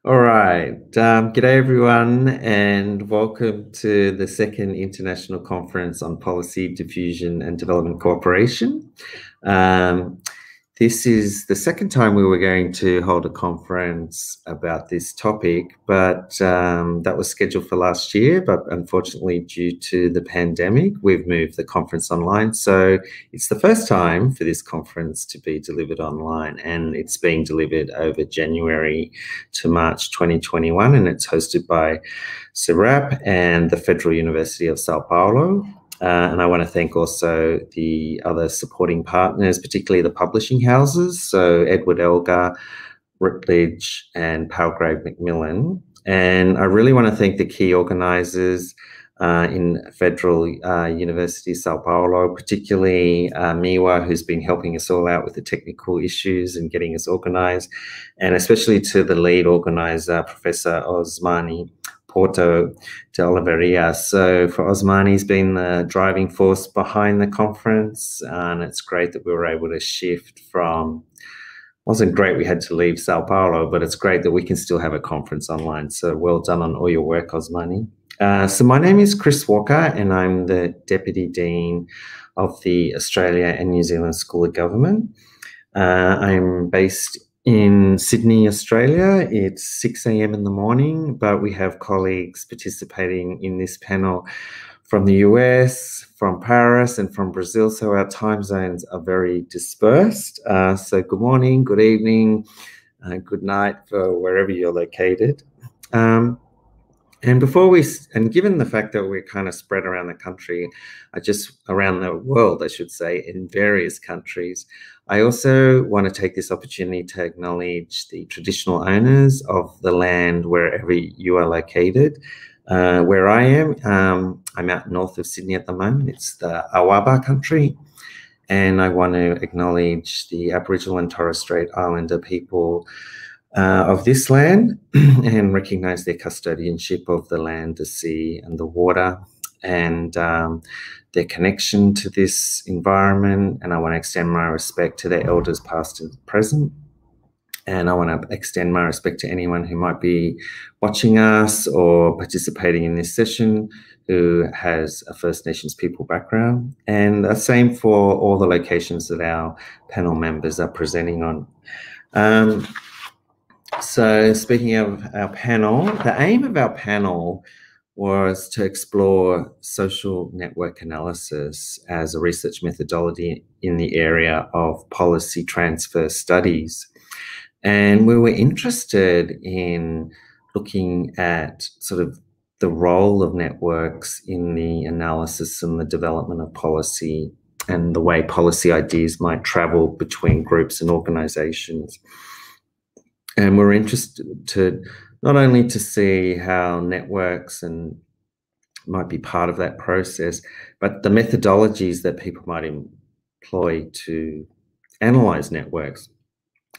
All right. G'day, everyone, and welcome to the second International Conference on Policy, Diffusion and Development Cooperation. This is the second time we were going to hold a conference about this topic, but that was scheduled for last year, but unfortunately due to the pandemic, we've moved the conference online. So it's the first time for this conference to be delivered online, and it's being delivered over January to March 2021, and it's hosted by SERAP and the Federal University of Sao Paulo. And I want to thank also the other supporting partners, particularly the publishing houses, so Edward Elgar, Routledge, and Palgrave Macmillan. And I really want to thank the key organisers in Federal University Sao Paulo, particularly Miwa, who's been helping us all out with the technical issues and getting us organised, and especially to the lead organiser, Professor Osmani Porto de Oliveira. So for Osmani, he's been the driving force behind the conference, and it's great that we were able to shift from, wasn't great we had to leave Sao Paulo, but it's great that we can still have a conference online. So well done on all your work, Osmani. So my name is Chris Walker, and I'm the Deputy Dean of the Australia and New Zealand School of Government. I'm based in Sydney, Australia. It's 6 a.m. in the morning, but we have colleagues participating in this panel from the US, from Paris, and from Brazil, so our time zones are very dispersed. So good morning, good evening, good night for wherever you're located. And given the fact that we're kind of spread around the country, around the world, I should say, in various countries, I also want to take this opportunity to acknowledge the traditional owners of the land wherever you are located. Where I am, I'm out north of Sydney at the moment. It's the Awaba country. And I want to acknowledge the Aboriginal and Torres Strait Islander people of this land and recognise their custodianship of the land, the sea and the water, and their connection to this environment. And I want to extend my respect to their elders past and present. And I want to extend my respect to anyone who might be watching us or participating in this session who has a First Nations people background. And the same for all the locations that our panel members are presenting on. So speaking of our panel, the aim of our panel was to explore social network analysis as a research methodology in the area of policy transfer studies. And we were interested in looking at sort of the role of networks in the analysis and the development of policy and the way policy ideas might travel between groups and organizations. And we're interested to not only to see how networks might be part of that process, but the methodologies that people might employ to analyze networks.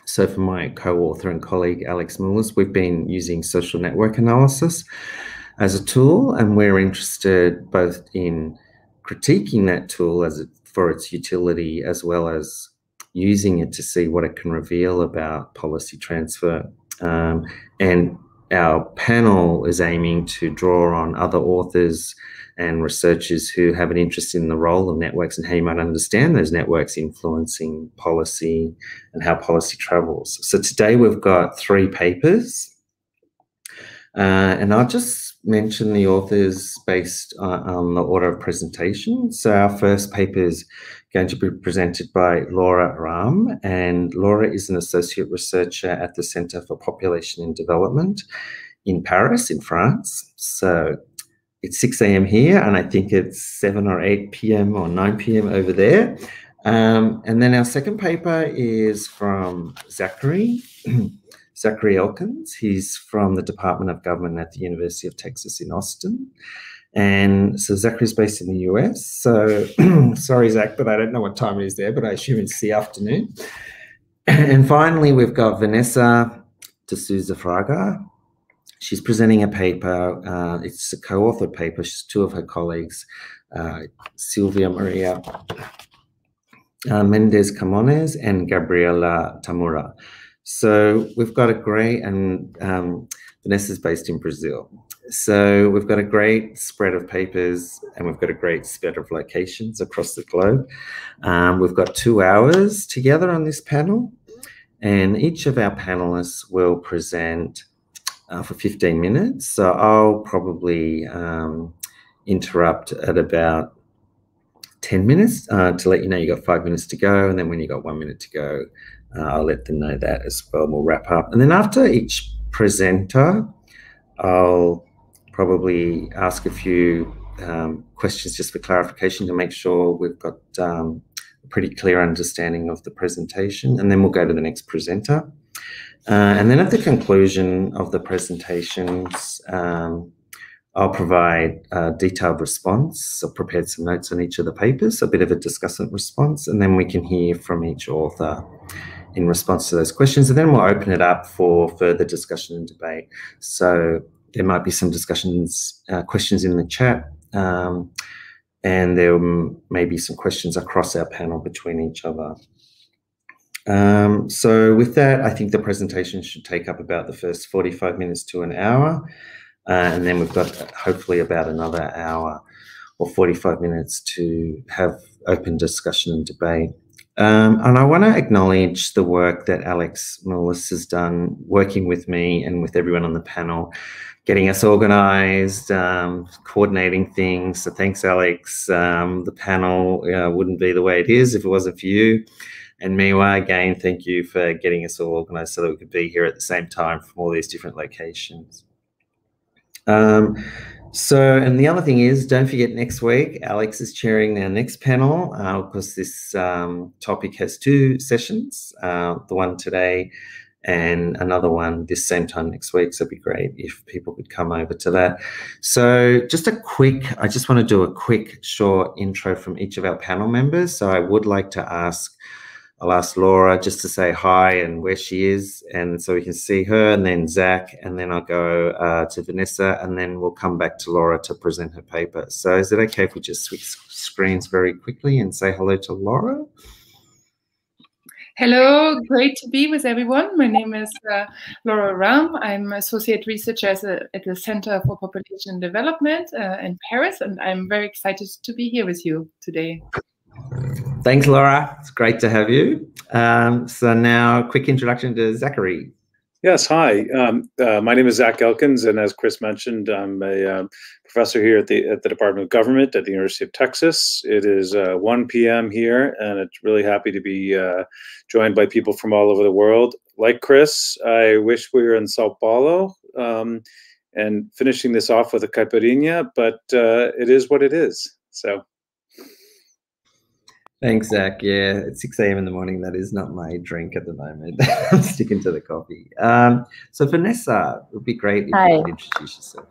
So for my co-author and colleague, Alex Mullers, we've been using social network analysis as a tool, and we're interested both in critiquing that tool for its utility, as well as using it to see what it can reveal about policy transfer. And our panel is aiming to draw on other authors and researchers who have an interest in the role of networks and how you might understand those networks influencing policy and how policy travels. So today we've got 3 papers, and I'll just mention the authors based on the order of presentation. So our first paper is going to be presented by Laura Ram, and Laura is an associate researcher at the Centre for Population and Development in Paris, in France. So it's 6 a.m. here, and I think it's 7 or 8 p.m. or 9 p.m. over there. And then our second paper is from Zachary Elkins. He's from the Department of Government at the University of Texas in Austin. And so Zachary's based in the US. So sorry, Zach, but I don't know what time it is there, but I assume it's the afternoon. And finally, we've got Vanessa de Souza Fraga. She's presenting a paper. It's a co-authored paper. She's 2 of her colleagues, Silvia Maria Mendez Camones and Gabriela Tamura. So we've got a great, and Vanessa's based in Brazil. So we've got a great spread of papers and we've got a great spread of locations across the globe. We've got 2 hours together on this panel, and each of our panelists will present for 15 minutes. So I'll probably interrupt at about 10 minutes to let you know you got 5 minutes to go. And then when you got 1 minute to go, I'll let them know that as well. We'll wrap up. And then after each presenter, I'll probably ask a few questions just for clarification to make sure we've got a pretty clear understanding of the presentation. And then we'll go to the next presenter. And then at the conclusion of the presentations, I'll provide a detailed response. I've prepared some notes on each of the papers, a bit of a discussant response, and then we can hear from each author in response to those questions. And then we'll open it up for further discussion and debate. So there might be some discussions, questions in the chat, and there may be some questions across our panel between each other. So with that, I think the presentation should take up about the first 45 minutes to an hour. And then we've got hopefully about another hour or 45 minutes to have open discussion and debate. And I want to acknowledge the work that Alex Millis has done working with me and with everyone on the panel, getting us organised, coordinating things. So thanks, Alex. The panel wouldn't be the way it is if it wasn't for you. And Miwa, again, thank you for getting us all organised so that we could be here at the same time from all these different locations. And the other thing is, don't forget next week, Alex is chairing our next panel because this topic has 2 sessions, the one today and another one this same time next week. So it'd be great if people could come over to that. So I just want to do a quick short intro from each of our panel members. So I would like to I'll ask Laura just to say hi and where she is, and so we can see her, and then Zach, and then I'll go to Vanessa, and then we'll come back to Laura to present her paper. So is it okay if we just switch screens very quickly and say hello to Laura? Hello, great to be with everyone. My name is Laura Ram. I'm associate researcher at the Center for Population Development in Paris, and I'm very excited to be here with you today. Thanks, Laura. It's great to have you. So now, quick introduction to Zachary. Yes, hi. My name is Zach Elkins, and as Chris mentioned, I'm a professor here at the Department of Government at the University of Texas. It is 1 p.m. here, and it's really happy to be joined by people from all over the world. Like Chris, I wish we were in Sao Paulo and finishing this off with a caipirinha, but it is what it is. So. Thanks, Zach. Yeah, it's 6 a.m. in the morning. That is not my drink at the moment. I'm sticking to the coffee. So Vanessa, it would be great if you could introduce yourself.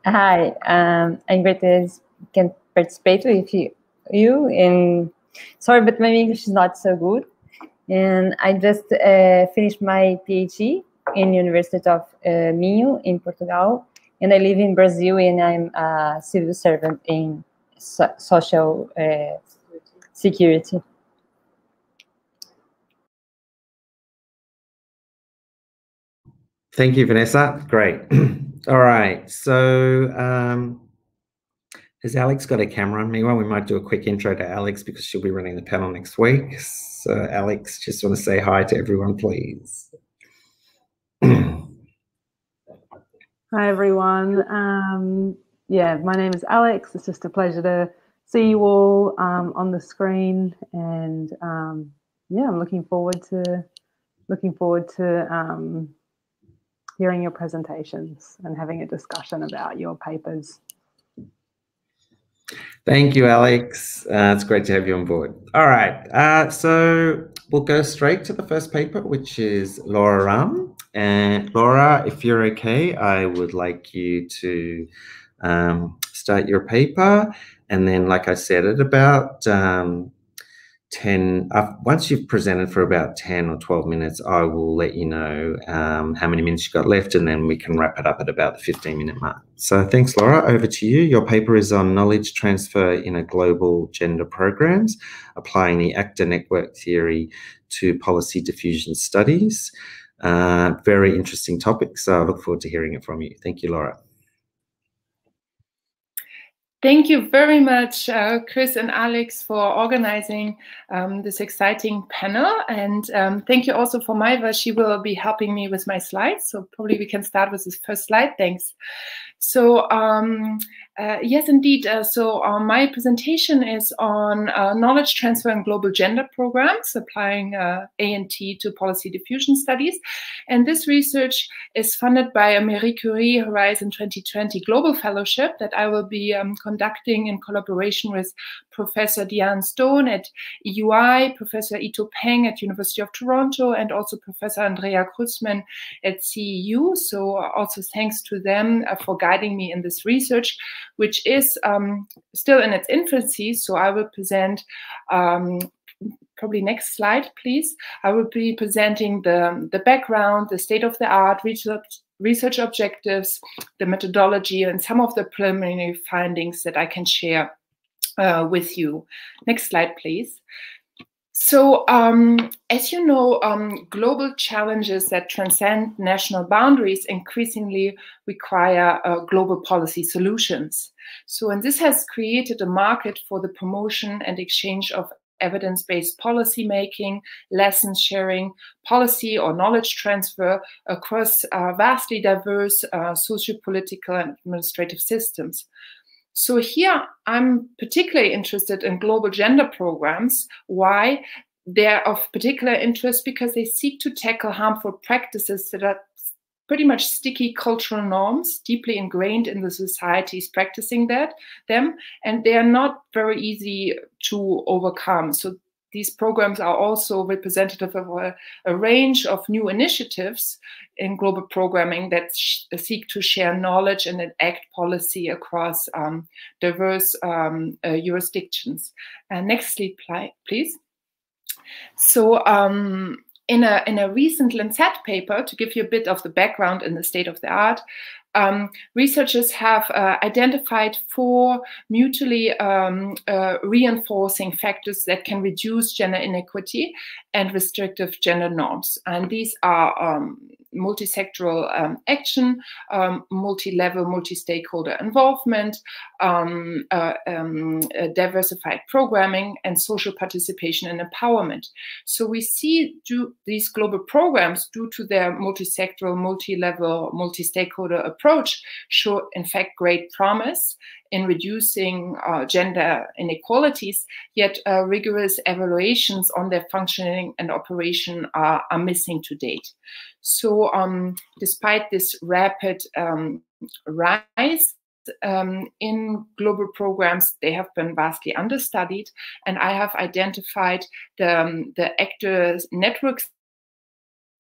Hi, I'm great to can participate with you. And sorry, but my English is not so good. And I just finished my PhD in University of Minho in Portugal. And I live in Brazil, and I'm a civil servant in social security. Thank you, Vanessa. Great. All right. So has Alex got a camera on me? Well, we might do a quick intro to Alex because she'll be running the panel next week. So Alex, just want to say hi to everyone, please. Hi, everyone. Yeah, my name is Alex. It's just a pleasure to see you all on the screen, and yeah, I'm looking forward to hearing your presentations and having a discussion about your papers. Thank you, Alex. It's great to have you on board. All right, so we'll go straight to the first paper, which is Laura Ram. And Laura, if you're okay, I would like you to start your paper. And then, like I said, at about 10, once you've presented for about 10 or 12 minutes, I will let you know how many minutes you've got left, and then we can wrap it up at about the 15-minute mark. So thanks, Laura. Over to you. Your paper is on knowledge transfer in a global gender programs, applying the ACTA network theory to policy diffusion studies. Very interesting topic, so I look forward to hearing it from you. Thank you, Laura. Thank you very much, Chris and Alex, for organizing this exciting panel. And thank you also for Maiva. She will be helping me with my slides. So probably we can start with this first slide. Thanks. So yes, indeed. My presentation is on knowledge transfer and global gender programs, applying A&T to policy diffusion studies. And this research is funded by a Marie Curie Horizon 2020 Global Fellowship that I will be conducting in collaboration with Professor Diane Stone at EUI, Professor Ito Peng at University of Toronto, and also Professor Andrea Kruzman at CEU. So also thanks to them for guiding me in this research, which is still in its infancy. So I will present, probably next slide, please. I will be presenting the background, the state of the art, research objectives, the methodology, and some of the preliminary findings that I can share with you. Next slide, please. So, as you know, global challenges that transcend national boundaries increasingly require global policy solutions. So, and this has created a market for the promotion and exchange of evidence-based policy making, lessons sharing, policy or knowledge transfer across vastly diverse socio-political and administrative systems. So here I'm particularly interested in global gender programs. Why? They're of particular interest because they seek to tackle harmful practices that are pretty much sticky cultural norms, deeply ingrained in the societies practicing them, and they are not very easy to overcome. So these programs are also representative of a range of new initiatives in global programming that seek to share knowledge and enact policy across diverse jurisdictions. Next slide, please. So in a recent Lancet paper, to give you a bit of the background in the state of the art, researchers have identified 4 mutually reinforcing factors that can reduce gender inequity and restrictive gender norms. And these are multi-sectoral action, multi-level, multi-stakeholder involvement, diversified programming, and social participation and empowerment. So we see these global programs, due to their multi-sectoral, multi-level, multi-stakeholder approach, show in fact great promise in reducing gender inequalities, yet rigorous evaluations on their functioning and operation are missing to date. So despite this rapid rise in global programs, they have been vastly understudied, and I have identified the actors networks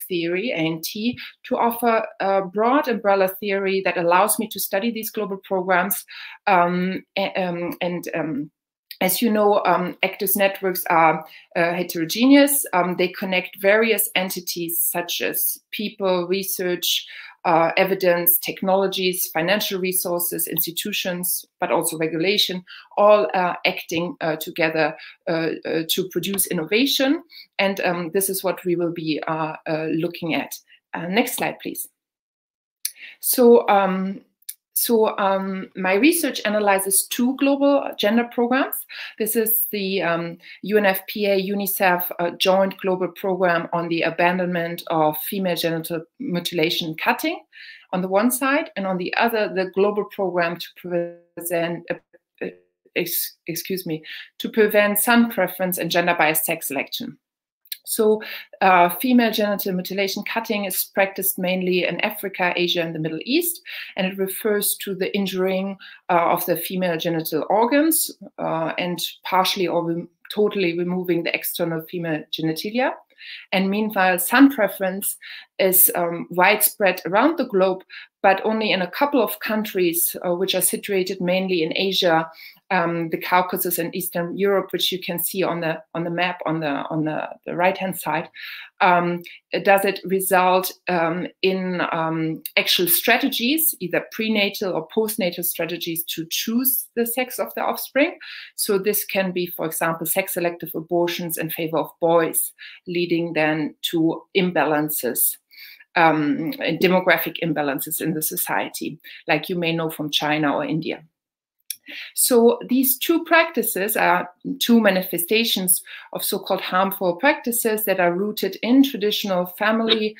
theory, A&T, to offer a broad umbrella theory that allows me to study these global programs. As you know, actors networks are heterogeneous. They connect various entities such as people, research, evidence, technologies, financial resources, institutions, but also regulation, all acting together to produce innovation. And this is what we will be looking at. Next slide, please. So, my research analyzes 2 global gender programs. This is the UNFPA-UNICEF joint global program on the abandonment of female genital mutilation cutting on the one side, and on the other, the global program to prevent son preference and gender-biased sex selection. So female genital mutilation cutting is practiced mainly in Africa, Asia, and the Middle East, and it refers to the injuring of the female genital organs and partially or totally removing the external female genitalia. And meanwhile, son preference is widespread around the globe, but only in a couple of countries which are situated mainly in Asia, the Caucasus and Eastern Europe, which you can see on the map on the right-hand side. Does it result in actual strategies, either prenatal or postnatal strategies, to choose the sex of the offspring? So this can be, for example, sex-selective abortions in favor of boys, leading then to imbalances. demographic imbalances in the society, like you may know from China or India. So these two practices are two manifestations of so-called harmful practices that are rooted in traditional family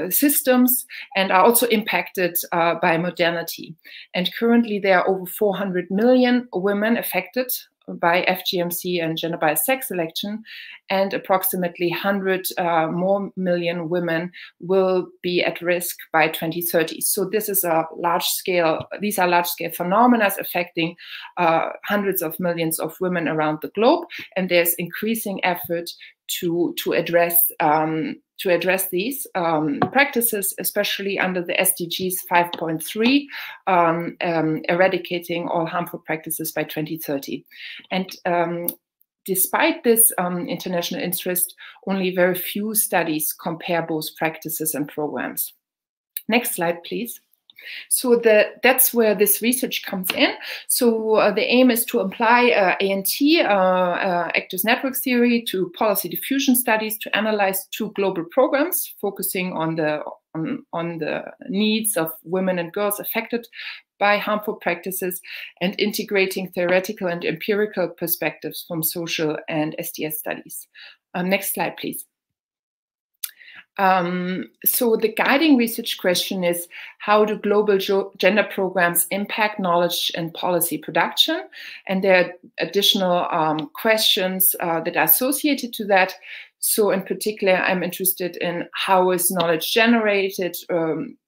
systems and are also impacted by modernity. And currently there are over 400 million women affected by FGMC and gender-biased sex selection, and approximately 100 more million women will be at risk by 2030. So this is a large-scale, these are large-scale phenomena affecting hundreds of millions of women around the globe, and there's increasing effort to address these practices, especially under the SDGs 5.3, eradicating all harmful practices by 2030. And despite this international interest, only very few studies compare both practices and programs. Next slide, please. So that's where this research comes in. So the aim is to apply ANT, Actors Network Theory, to policy diffusion studies to analyze two global programs focusing on the needs of women and girls affected by harmful practices, and integrating theoretical and empirical perspectives from social and STS studies. Next slide, please. So the guiding research question is, how do global gender programs impact knowledge and policy production? And there are additional questions that are associated to that. So in particular, I'm interested in how is knowledge generated,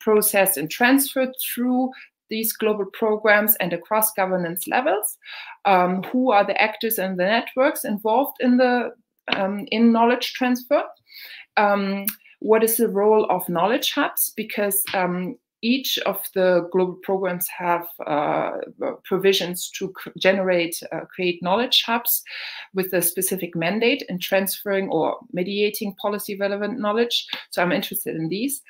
processed, and transferred through these global programs and across governance levels. Who are the actors and the networks involved in the in knowledge transfer? What is the role of knowledge hubs? Because each of the global programs have provisions to create knowledge hubs with a specific mandate in transferring or mediating policy relevant knowledge. So I'm interested in these.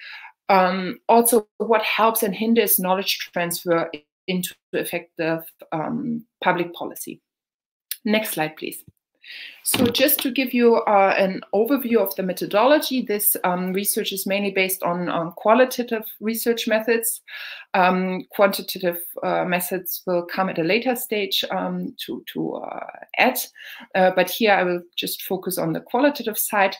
Also, what helps and hinders knowledge transfer into effective public policy. Next slide, please. So just to give you an overview of the methodology, this research is mainly based on qualitative research methods. Quantitative methods will come at a later stage to add, but here I will just focus on the qualitative side.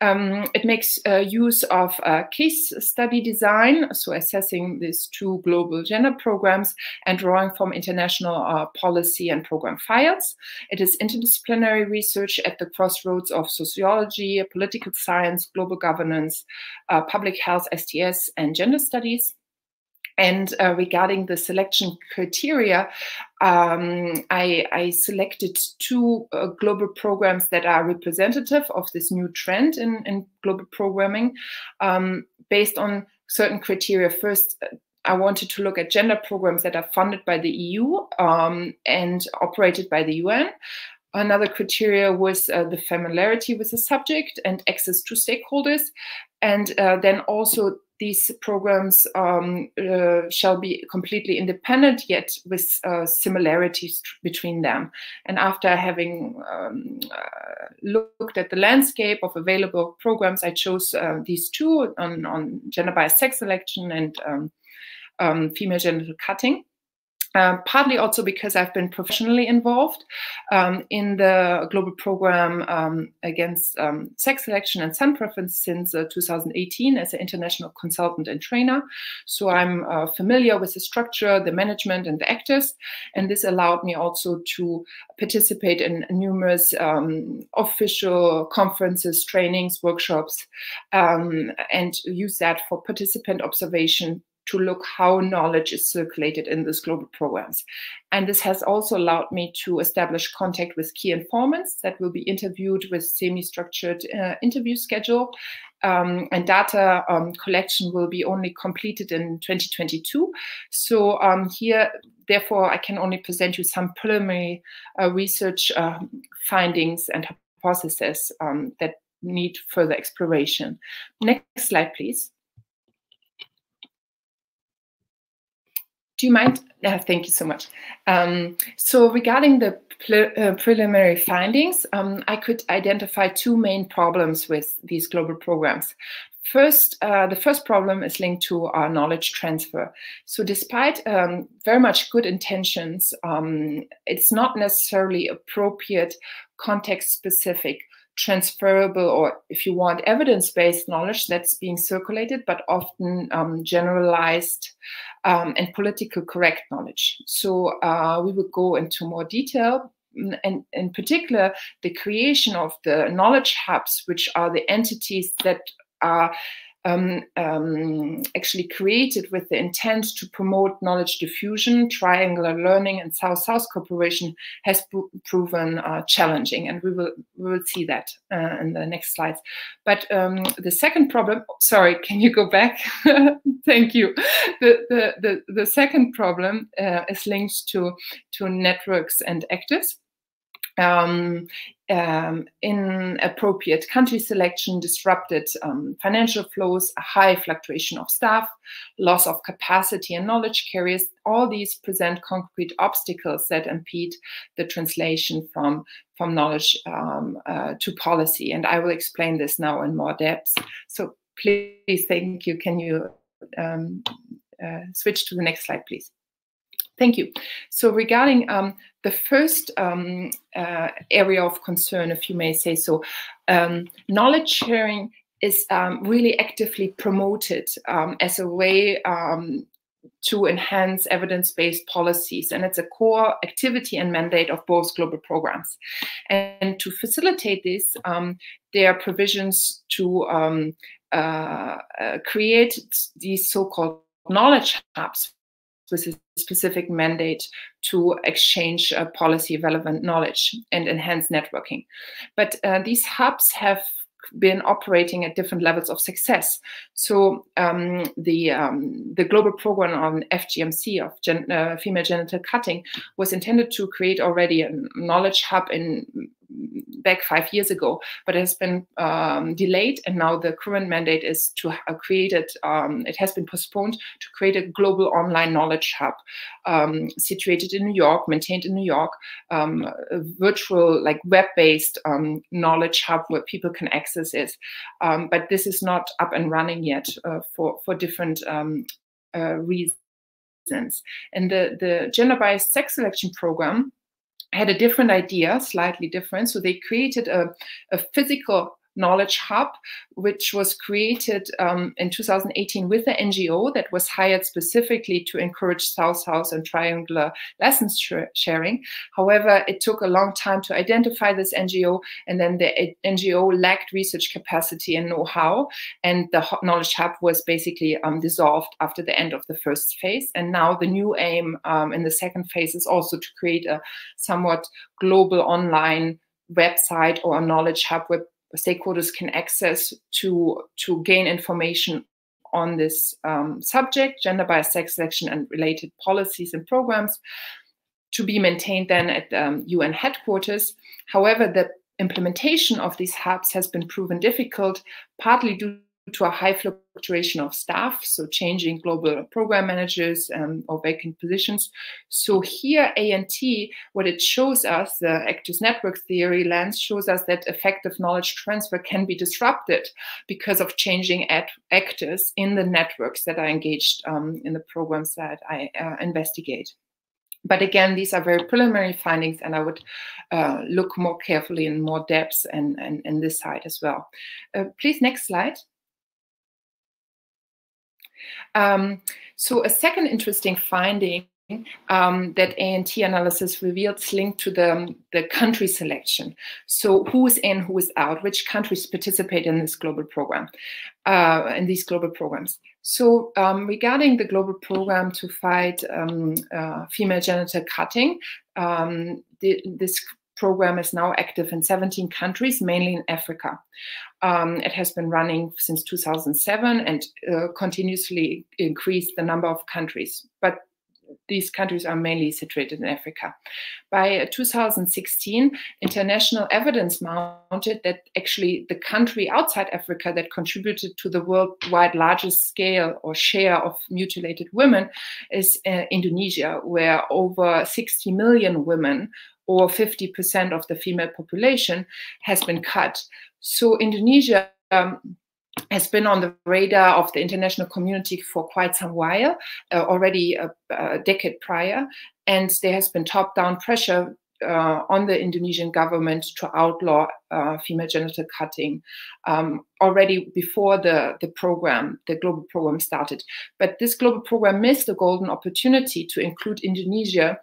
It makes use of case study design, so assessing these two global gender programs and drawing from international policy and program files. It is interdisciplinary research at the crossroads of sociology, political science, global governance, public health, STS, and gender studies. And regarding the selection criteria, I selected two global programs that are representative of this new trend in global programming based on certain criteria. First, I wanted to look at gender programs that are funded by the EU and operated by the UN. Another criteria was the familiarity with the subject and access to stakeholders. And then also these programs shall be completely independent, yet with similarities between them. And after having looked at the landscape of available programs, I chose these two on gender-biased sex selection and female genital cutting. Partly also because I've been professionally involved in the global program against sex selection and son preference since 2018 as an international consultant and trainer. So I'm familiar with the structure, the management, and the actors. And this allowed me also to participate in numerous official conferences, trainings, workshops, and use that for participant observation to look how knowledge is circulated in these global programs. And this has also allowed me to establish contact with key informants that will be interviewed with semi-structured interview schedule. And data collection will be completed in 2022. So here, therefore, I can only present you some preliminary research findings and hypotheses that need further exploration. Next slide, please. Do you mind? Thank you so much. So regarding the preliminary findings, I could identify two main problems with these global programs. First, the first problem is linked to our knowledge transfer. So despite very much good intentions, it's not necessarily appropriate, context-specific, transferable, or if you want, evidence-based knowledge that's being circulated, but often generalized and politically correct knowledge. So we will go into more detail. And in particular, the creation of the knowledge hubs, which are the entities that are actually created with the intent to promote knowledge diffusion, triangular learning, and South-South cooperation, has proven challenging, and we will see that in the next slides. But the second problem, sorry, can you go back? Thank you. The second problem is linked to networks and actors. Inappropriate country selection, disrupted financial flows, a high fluctuation of staff, loss of capacity and knowledge carriers. All these present concrete obstacles that impede the translation from knowledge to policy. And I will explain this now in more depth. So please, thank you. Can you switch to the next slide, please? Thank you. So regarding the first area of concern, if you may say so, knowledge sharing is really actively promoted as a way to enhance evidence-based policies. And it's a core activity and mandate of both global programs. And to facilitate this, there are provisions to create these so-called knowledge hubs with a specific mandate to exchange policy relevant knowledge and enhance networking. But these hubs have been operating at different levels of success. So the global program on FGMC, of female genital cutting, was intended to create already a knowledge hub back 5 years ago, but it has been delayed, and now the current mandate is to create it. It has been postponed to create a global online knowledge hub situated in New York, maintained in New York, a virtual, like web-based knowledge hub where people can access it. But this is not up and running yet for different reasons. And the gender-biased sex selection program had a different idea, slightly different. So they created a physical knowledge hub, which was created in 2018 with an NGO that was hired specifically to encourage South-South and triangular lessons sharing. However, it took a long time to identify this NGO, and then the NGO lacked research capacity and know-how, and the knowledge hub was basically dissolved after the end of the first phase. And now the new aim in the second phase is also to create a somewhat global online website or a knowledge hub where stakeholders can access to gain information on this subject, gender-biased sex selection and related policies and programs, to be maintained then at UN headquarters. However, the implementation of these hubs has been proven difficult, partly due to a high fluctuation of staff, so changing global program managers or vacant positions. So here, ANT, what it shows us, the actors network theory lens shows us that effective knowledge transfer can be disrupted because of changing actors in the networks that are engaged in the programs that I investigate. But again, these are very preliminary findings, and I would look more carefully in more depth and this side as well. Please, next slide. So a second interesting finding that ANT analysis revealed is linked to the country selection. So who is in, who is out, which countries participate in this global program, in these global programs. So regarding the global program to fight female genital cutting, this program is now active in 17 countries, mainly in Africa. It has been running since 2007 and continuously increased the number of countries, but these countries are mainly situated in Africa. By 2016, international evidence mounted that actually the country outside Africa that contributed to the worldwide largest scale or share of mutilated women is Indonesia, where over 60 million women, or 50% of the female population, has been cut. So Indonesia has been on the radar of the international community for quite some while, already a decade prior, and there has been top-down pressure on the Indonesian government to outlaw female genital cutting already before the global program started. But this global program missed a golden opportunity to include Indonesia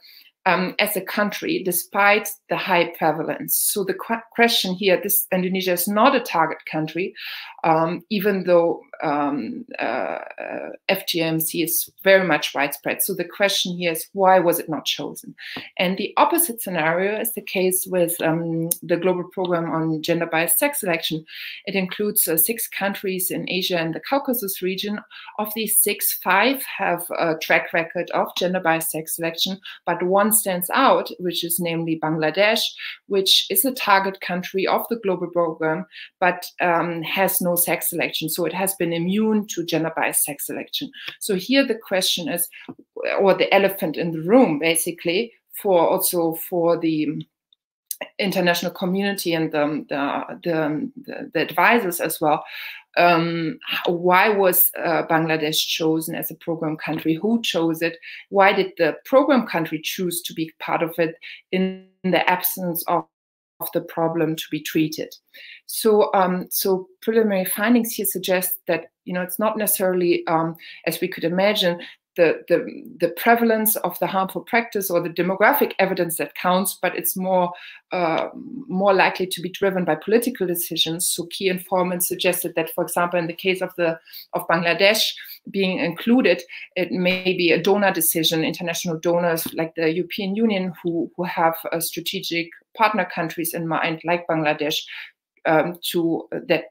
as a country, despite the high prevalence. So the question here, Indonesia is not a target country, even though FGMC is very much widespread. So the question here is, why was it not chosen? And the opposite scenario is the case with the global program on gender-biased sex selection. It includes 6 countries in Asia and the Caucasus region. Of these 6, 5 have a track record of gender-biased sex selection, but one stands out, which is namely Bangladesh, which is a target country of the global program, but has no sex selection. So it has been immune to gender-biased sex selection. So here the question is, or the elephant in the room, basically, for the international community and the advisors as well. Why was Bangladesh chosen as a program country? Who chose it? Why did the program country choose to be part of it in the absence of the problem to be treated? So, so preliminary findings here suggest that, you know, it's not necessarily as we could imagine the prevalence of the harmful practice or the demographic evidence that counts, but it's more likely to be driven by political decisions. So key informants suggested that, for example, in the case of Bangladesh being included, it may be a donor decision, international donors like the European Union who have strategic partner countries in mind, like Bangladesh, that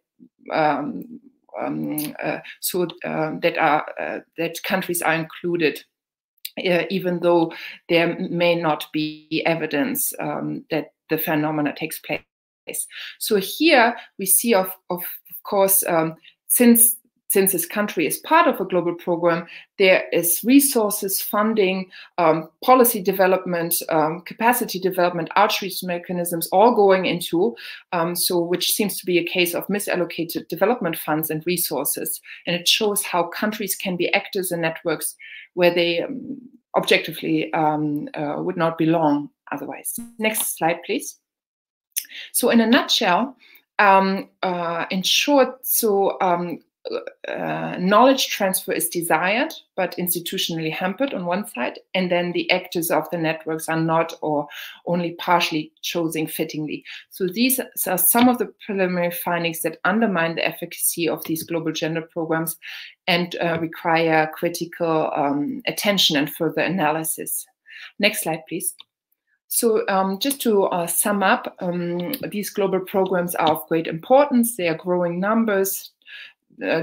countries are included, even though there may not be evidence that the phenomena takes place. So here we see, of course, since this country is part of a global program, there is resources, funding, policy development, capacity development, outreach mechanisms all going into, which seems to be a case of misallocated development funds and resources. And it shows how countries can be actors in networks where they objectively would not belong otherwise. Next slide, please. So in a nutshell, in short, knowledge transfer is desired, but institutionally hampered on one side, and then the actors of the networks are not or only partially chosen fittingly. So these are some of the preliminary findings that undermine the efficacy of these global gender programs and require critical attention and further analysis. Next slide, please. So just to sum up, these global programs are of great importance. They are growing numbers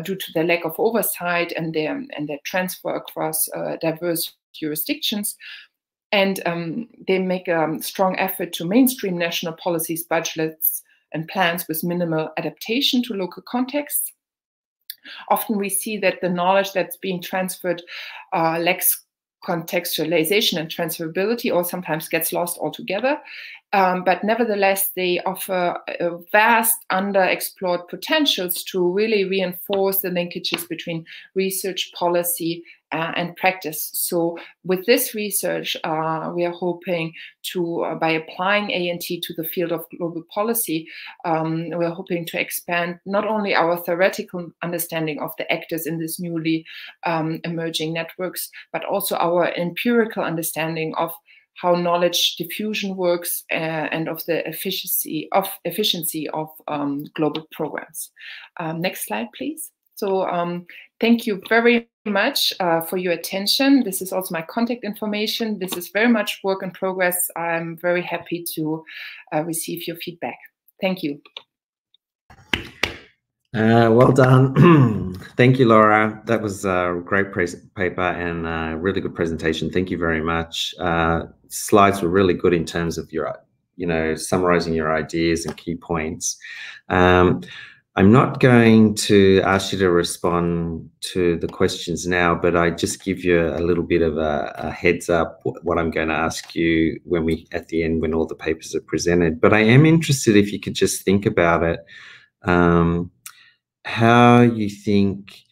due to their lack of oversight and their transfer across diverse jurisdictions. And they make a strong effort to mainstream national policies, budgets, and plans with minimal adaptation to local contexts. Often we see that the knowledge that's being transferred lacks contextualization and transferability, or sometimes gets lost altogether. But nevertheless, they offer vast underexplored potentials to really reinforce the linkages between research, policy, and practice. So with this research, we are hoping to, by applying ANT to the field of global policy, we're hoping to expand not only our theoretical understanding of the actors in this newly emerging networks, but also our empirical understanding of how knowledge diffusion works and of the efficiency of global programs. Next slide, please. So thank you very much for your attention. This is also my contact information. This is very much work in progress. I'm very happy to receive your feedback. Thank you. Well done. Thank you, Laura. That was a great paper and a really good presentation. Thank you very much. Slides were really good in terms of your, summarizing your ideas and key points. I'm not going to ask you to respond to the questions now, but I just give you a little bit of a heads up what I'm going to ask you at the end when all the papers are presented. But I am interested if you could just think about it how you think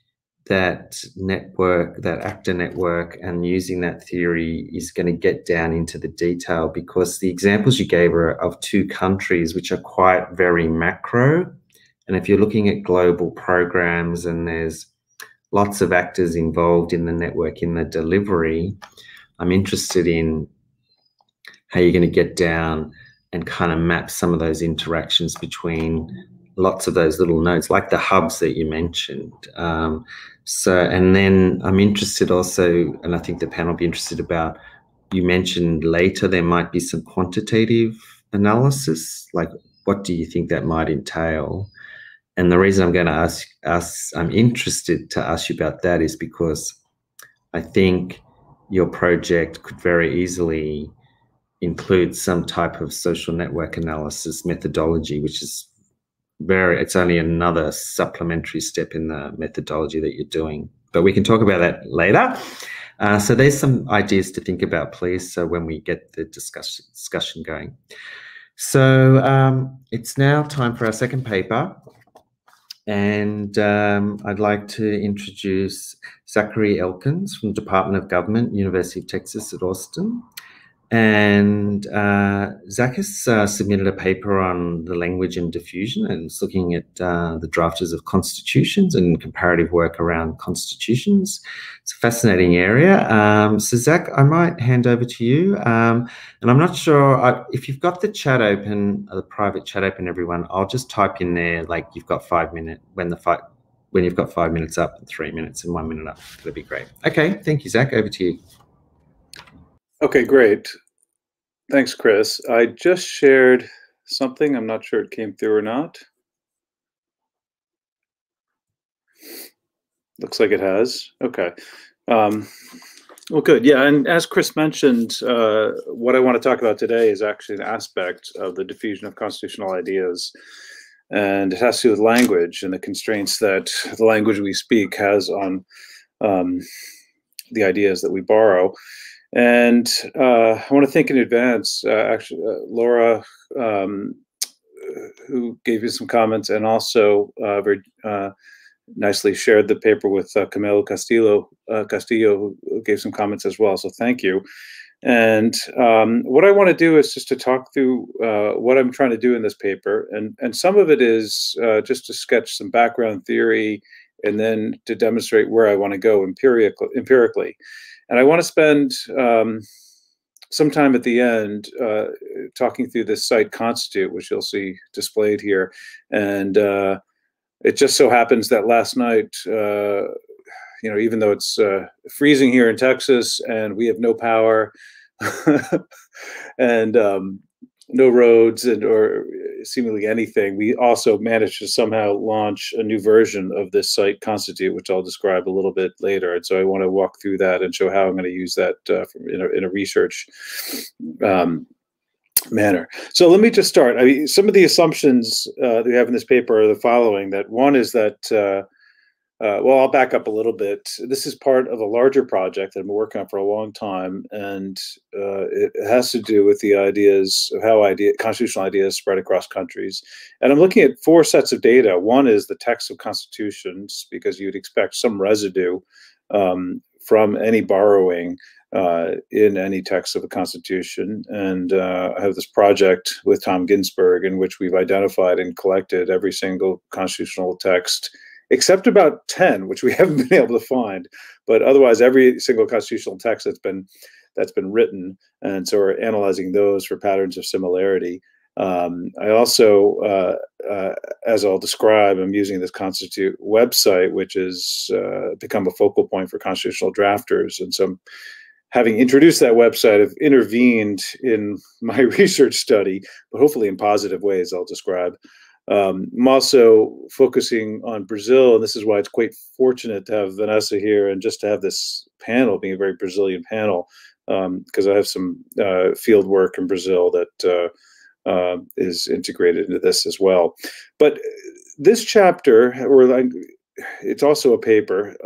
that network, that actor network, and using that theory is going to get down into the detail, because the examples you gave are of two countries which are quite very macro. And if you're looking at global programs and there's lots of actors involved in the network in the delivery, I'm interested in how you're going to get down and kind of map some of those interactions between lots of those little nodes, like the hubs that you mentioned. And then I'm interested also, and I think the panel will be interested about, you mentioned later there might be some quantitative analysis, like what do you think that might entail? And the reason I'm going to I'm interested to ask you about that is because I think your project could very easily include some type of social network analysis methodology, which is it's only another supplementary step in the methodology that you're doing. But we can talk about that later. So there's some ideas to think about, please, so when we get the discussion going. So it's now time for our second paper. And I'd like to introduce Zachary Elkins from the Department of Government, University of Texas at Austin. And Zach has submitted a paper on the language and diffusion, and it's looking at the drafters of constitutions and comparative work around constitutions. It's a fascinating area. So Zach, I might hand over to you. And I'm not sure if you've got the chat open, the private chat open, everyone. I'll just type in there like you've got 5 minutes when you've got 5 minutes up, and 3 minutes and 1 minute up. That'd be great. Okay, thank you, Zach. Over to you. Okay, great. Thanks, Chris. I just shared something. I'm not sure it came through or not. Looks like it has. Okay. Well, good. Yeah, and as Chris mentioned, what I want to talk about today is actually an aspect of the diffusion of constitutional ideas. And it has to do with language and the constraints that the language we speak has on the ideas that we borrow. And I want to thank in advance, Laura, who gave you some comments, and also very nicely shared the paper with Camilo Castillo, who gave some comments as well. So thank you. And what I want to do is just to talk through what I'm trying to do in this paper. And some of it is just to sketch some background theory and then to demonstrate where I want to go empirically. And I want to spend some time at the end talking through this site Constitute, which you'll see displayed here. And it just so happens that last night, even though it's freezing here in Texas and we have no power and no roads or seemingly anything, we also managed to somehow launch a new version of this site Constitute, which I'll describe a little bit later. And so I want to walk through that and show how I'm going to use that in a research manner. So let me just start. I mean, some of the assumptions that we have in this paper are the following. That one is that, well, I'll back up a little bit. This is part of a larger project that I've been working on for a long time, and it has to do with the ideas of how constitutional ideas spread across countries. And I'm looking at 4 sets of data. One is the text of constitutions, because you'd expect some residue from any borrowing in any text of a constitution. And I have this project with Tom Ginsberg in which we've identified and collected every single constitutional text, except about 10, which we haven't been able to find. But otherwise, every single constitutional text that's been written. And so we're analyzing those for patterns of similarity. I also, as I'll describe, I'm using this Constitute website, which has become a focal point for constitutional drafters. And so having introduced that website, I've intervened in my research study, but hopefully in positive ways I'll describe. I'm also focusing on Brazil, and this is why it's quite fortunate to have Vanessa here and just to have this panel being a very Brazilian panel, because I have some field work in Brazil that is integrated into this as well. But this chapter, or it's also a paper,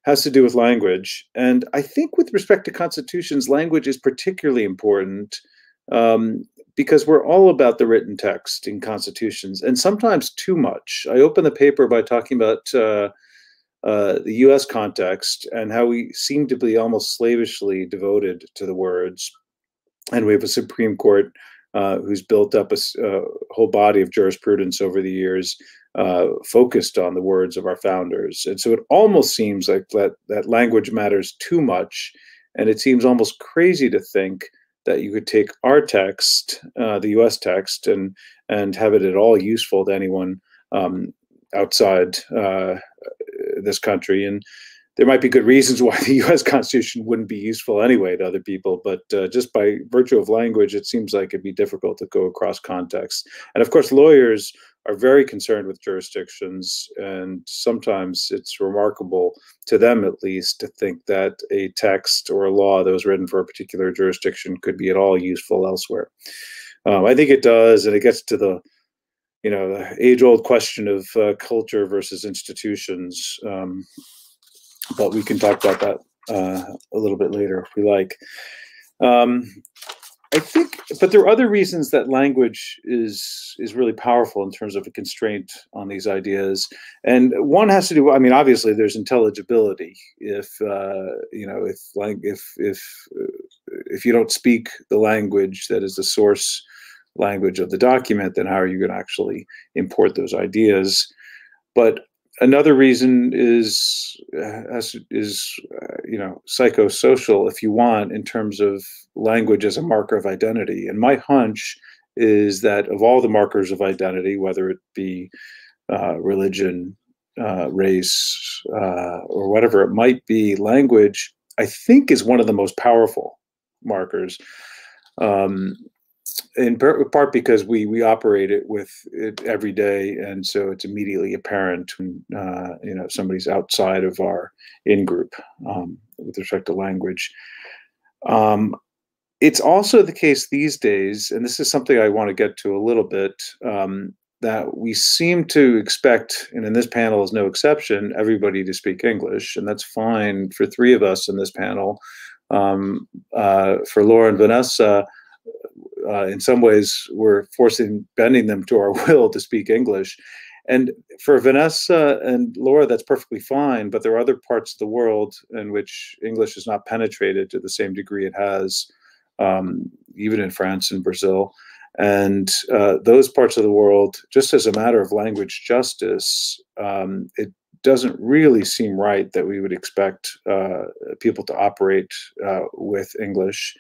has to do with language. And I think with respect to constitutions, language is particularly important, because we're all about the written text in constitutions, and sometimes too much. I open the paper by talking about the U.S. context and how we seem to be almost slavishly devoted to the words. And we have a Supreme Court who's built up a whole body of jurisprudence over the years focused on the words of our founders. And so it almost seems like that language matters too much. And it seems almost crazy to think that you could take our text, the U.S. text, and have it at all useful to anyone outside this country. And there might be good reasons why the U.S. Constitution wouldn't be useful anyway to other people, but just by virtue of language, it seems like it'd be difficult to go across context. And of course, lawyers are very concerned with jurisdictions, and sometimes it's remarkable, to them at least, to think that a text or a law that was written for a particular jurisdiction could be at all useful elsewhere. I think it does, and it gets to the the age-old question of culture versus institutions. But we can talk about that a little bit later if we like. I think, but there are other reasons that language is really powerful in terms of a constraint on these ideas. And one has to do, I mean, obviously there's intelligibility. If if you don't speak the language that is the source language of the document, then how are you going to actually import those ideas? But another reason is psychosocial, if you want, in terms of language as a marker of identity. And my hunch is that of all the markers of identity, whether it be religion, race, or whatever it might be, language, I think, is one of the most powerful markers. In part because we operate it with it every day, and so it's immediately apparent when somebody's outside of our in-group with respect to language. It's also the case these days, and this is something I want to get to a little bit, that we seem to expect, and in this panel is no exception, everybody to speak English, and that's fine for three of us in this panel. For Laura and Vanessa, in some ways, we're bending them to our will to speak English. And for Vanessa and Laura, that's perfectly fine, but there are other parts of the world in which English is not penetrated to the same degree it has, even in France and Brazil. And those parts of the world, just as a matter of language justice, it doesn't really seem right that we would expect people to operate with English,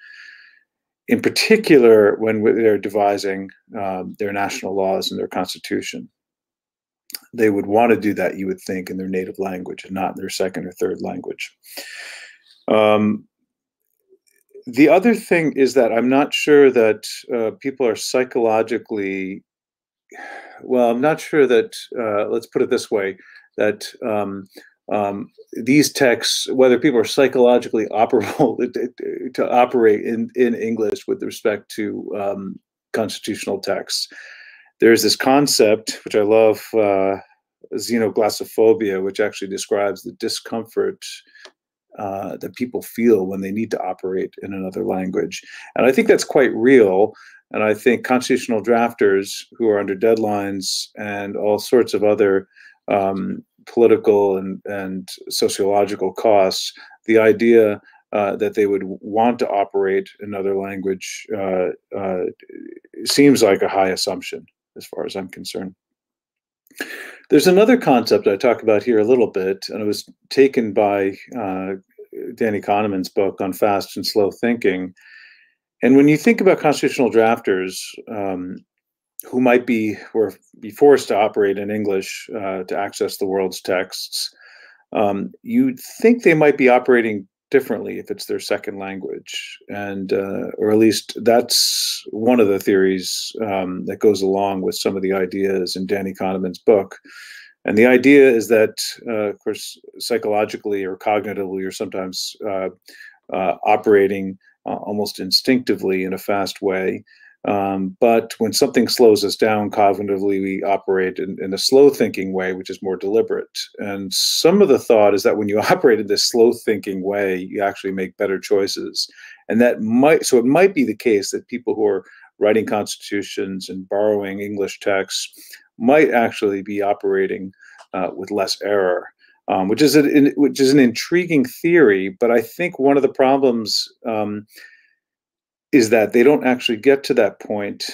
in particular when they're devising their national laws and their constitution. They would want to do that, you would think, in their native language and not in their second or third language. The other thing is that I'm not sure that people are psychologically, well, I'm not sure that, let's put it this way, that these texts, whether people are psychologically operable to operate in English with respect to constitutional texts. There's this concept, which I love, xenoglossophobia, which actually describes the discomfort that people feel when they need to operate in another language. And I think that's quite real. And I think constitutional drafters who are under deadlines and all sorts of other political and sociological costs, the idea that they would want to operate in another language seems like a high assumption as far as I'm concerned. There's another concept I talk about here a little bit, and it was taken by Danny Kahneman's book on fast and slow thinking. And when you think about constitutional drafters who might be forced to operate in English to access the world's texts, you'd think they might be operating differently if it's their second language, and or at least that's one of the theories that goes along with some of the ideas in Danny Kahneman's book. And the idea is that, of course, psychologically or cognitively, or sometimes operating almost instinctively in a fast way. But when something slows us down cognitively, we operate in a slow thinking way, which is more deliberate. And some of the thought is that when you operate in this slow thinking way, you actually make better choices. And that might, so it might be the case that people who are writing constitutions and borrowing English texts might actually be operating with less error, which is an intriguing theory. But I think one of the problems is that they don't actually get to that point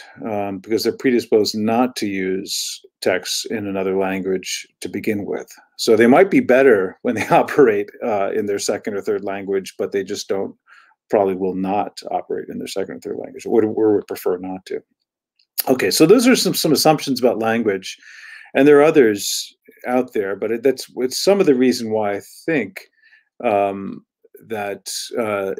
because they're predisposed not to use texts in another language to begin with. So they might be better when they operate in their second or third language, but they just probably will not operate in their second or third language, or would prefer not to. Okay, so those are some assumptions about language, and there are others out there, but it's some of the reason why I think that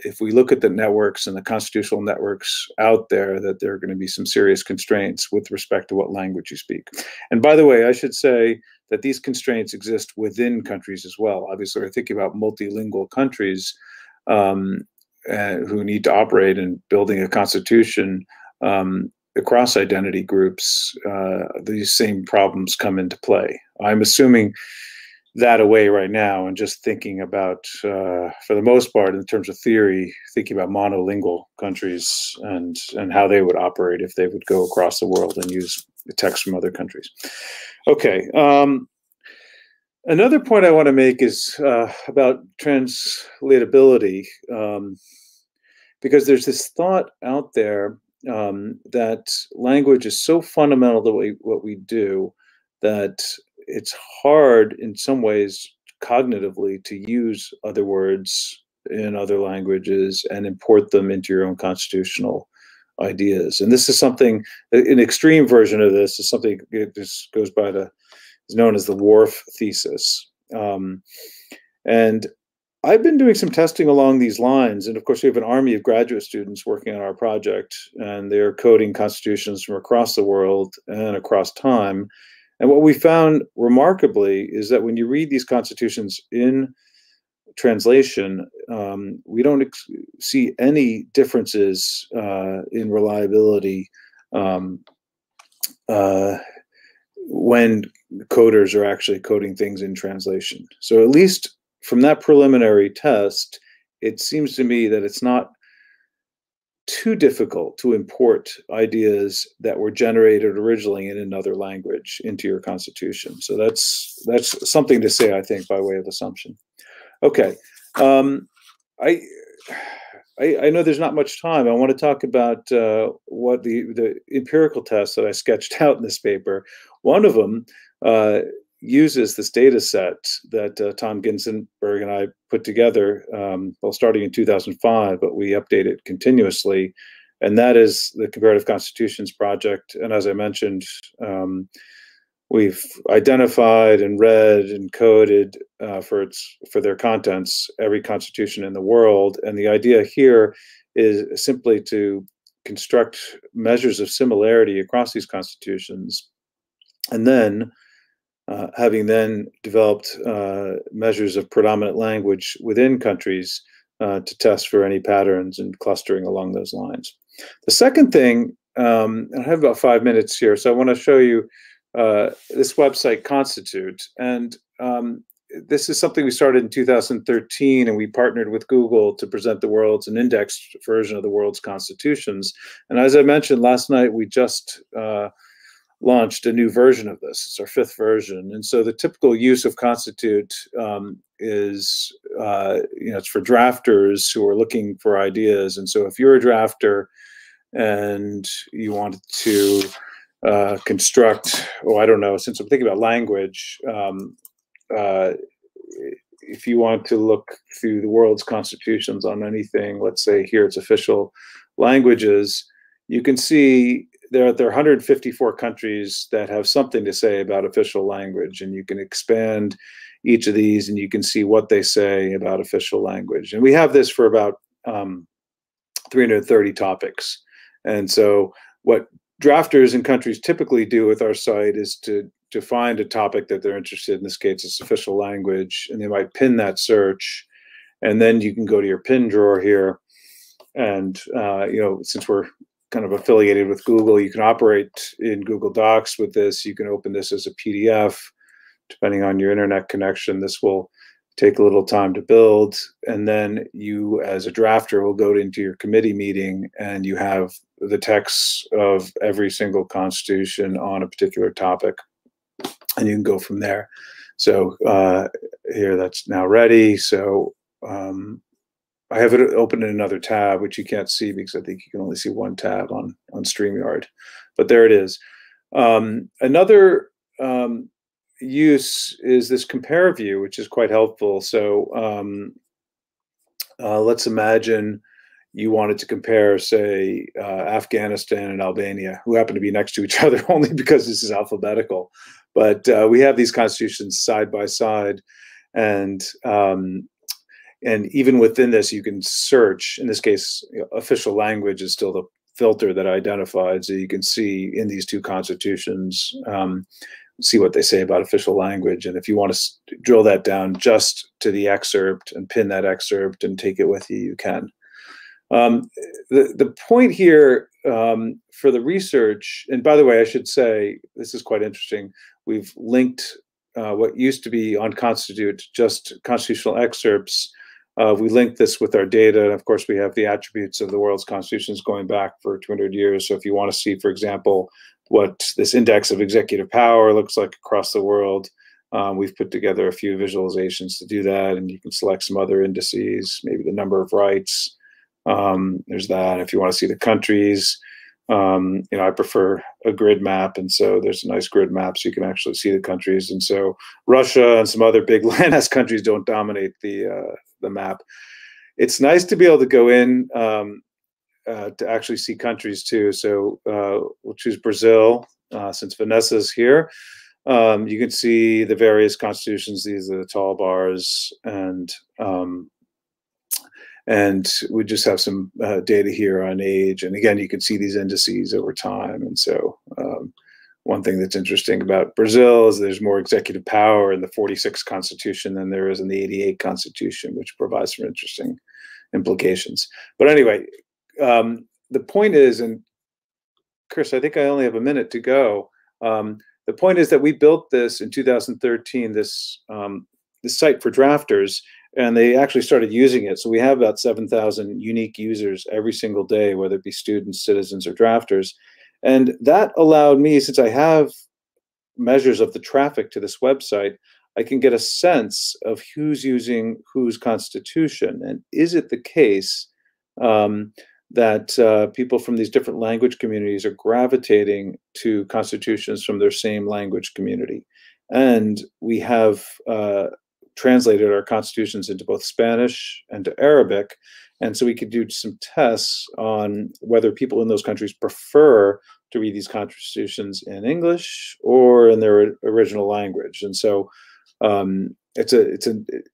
if we look at the networks and the constitutional networks out there, that there are going to be some serious constraints with respect to what language you speak. And by the way, I should say that these constraints exist within countries as well. Obviously, we're thinking about multilingual countries who need to operate in building a constitution across identity groups. These same problems come into play. I'm assuming that away right now and just thinking about, for the most part, in terms of theory, thinking about monolingual countries and how they would operate if they would go across the world and use the text from other countries. Okay. Another point I want to make is about translatability, because there's this thought out there that language is so fundamental to what we do that it's hard in some ways cognitively to use other words in other languages and import them into your own constitutional ideas. And this is something, an extreme version of this is something that just goes by is known as the Whorf thesis. And I've been doing some testing along these lines. And of course, we have an army of graduate students working on our project, and they're coding constitutions from across the world and across time. And what we found remarkably is that when you read these constitutions in translation, we don't see any differences in reliability when coders are actually coding things in translation. So at least from that preliminary test, it seems to me that it's not too difficult to import ideas that were generated originally in another language into your constitution. So that's something to say, I think, by way of assumption. Okay, I know there's not much time. I want to talk about what the empirical tests that I sketched out in this paper. One of them uses this data set that Tom Ginzburg and I put together, well, starting in 2005, but we update it continuously. And that is the Comparative Constitutions Project. And as I mentioned, we've identified and read and coded for their contents every constitution in the world. And the idea here is simply to construct measures of similarity across these constitutions, and then having then developed measures of predominant language within countries to test for any patterns and clustering along those lines. The second thing, I have about 5 minutes here, so I want to show you this website, Constitute. And this is something we started in 2013, and we partnered with Google to present the world's an indexed version of the world's constitutions. And as I mentioned last night, we just launched a new version of this. It's our 5th version. And so the typical use of Constitute is, it's for drafters who are looking for ideas. And so if you're a drafter and you want to construct, I don't know, since I'm thinking about language, if you want to look through the world's constitutions on anything, let's say here it's official languages, you can see there are 154 countries that have something to say about official language, and you can expand each of these and you can see what they say about official language. And we have this for about 330 topics. And so what drafters in countries typically do with our site is to find a topic that they're interested in. In this case, it's official language, and they might pin that search, and then you can go to your pin drawer here. And since we're kind of affiliated with Google, you can operate in Google Docs with this. You can open this as a PDF, depending on your internet connection. This will take a little time to build, and then you, as a drafter, will go into your committee meeting and you have the texts of every single constitution on a particular topic, and you can go from there. So here, that's now ready. So I have it open in another tab, which you can't see because I think you can only see one tab on StreamYard, but there it is. Another use is this compare view, which is quite helpful. So let's imagine you wanted to compare, say, Afghanistan and Albania, who happen to be next to each other only because this is alphabetical. But we have these constitutions side by side, and even within this, you can search. In this case, official language is still the filter that I identified, so you can see in these two constitutions, see what they say about official language. And if you want to drill that down just to the excerpt and pin that excerpt and take it with you, you can. The point here for the research, and by the way, I should say, this is quite interesting. We've linked what used to be on Constitute, just constitutional excerpts. We linked this with our data. And of course, we have the attributes of the world's constitutions going back for 200 years. So if you want to see, for example, what this index of executive power looks like across the world, we've put together a few visualizations to do that. And you can select some other indices, maybe the number of rights. There's that. If you want to see the countries, I prefer a grid map, and so there's a nice grid map so you can actually see the countries. And so Russia and some other big landmass countries don't dominate the map. It's nice to be able to go in to actually see countries too. So we'll choose Brazil since Vanessa's here. You can see the various constitutions. These are the tall bars, and we just have some data here on age. And again, you can see these indices over time. And so one thing that's interesting about Brazil is there's more executive power in the 46 Constitution than there is in the 88 Constitution, which provides some interesting implications. But anyway, the point is, and Chris, I think I only have a minute to go. The point is that we built this in 2013, this site for drafters, and they actually started using it. So we have about 7,000 unique users every single day, whether it be students, citizens, or drafters. And that allowed me, since I have measures of the traffic to this website, I can get a sense of who's using whose constitution. And is it the case that people from these different language communities are gravitating to constitutions from their same language community? And we have translated our constitutions into both Spanish and to Arabic. And so we could do some tests on whether people in those countries prefer to read these constitutions in English or in their original language. And so it's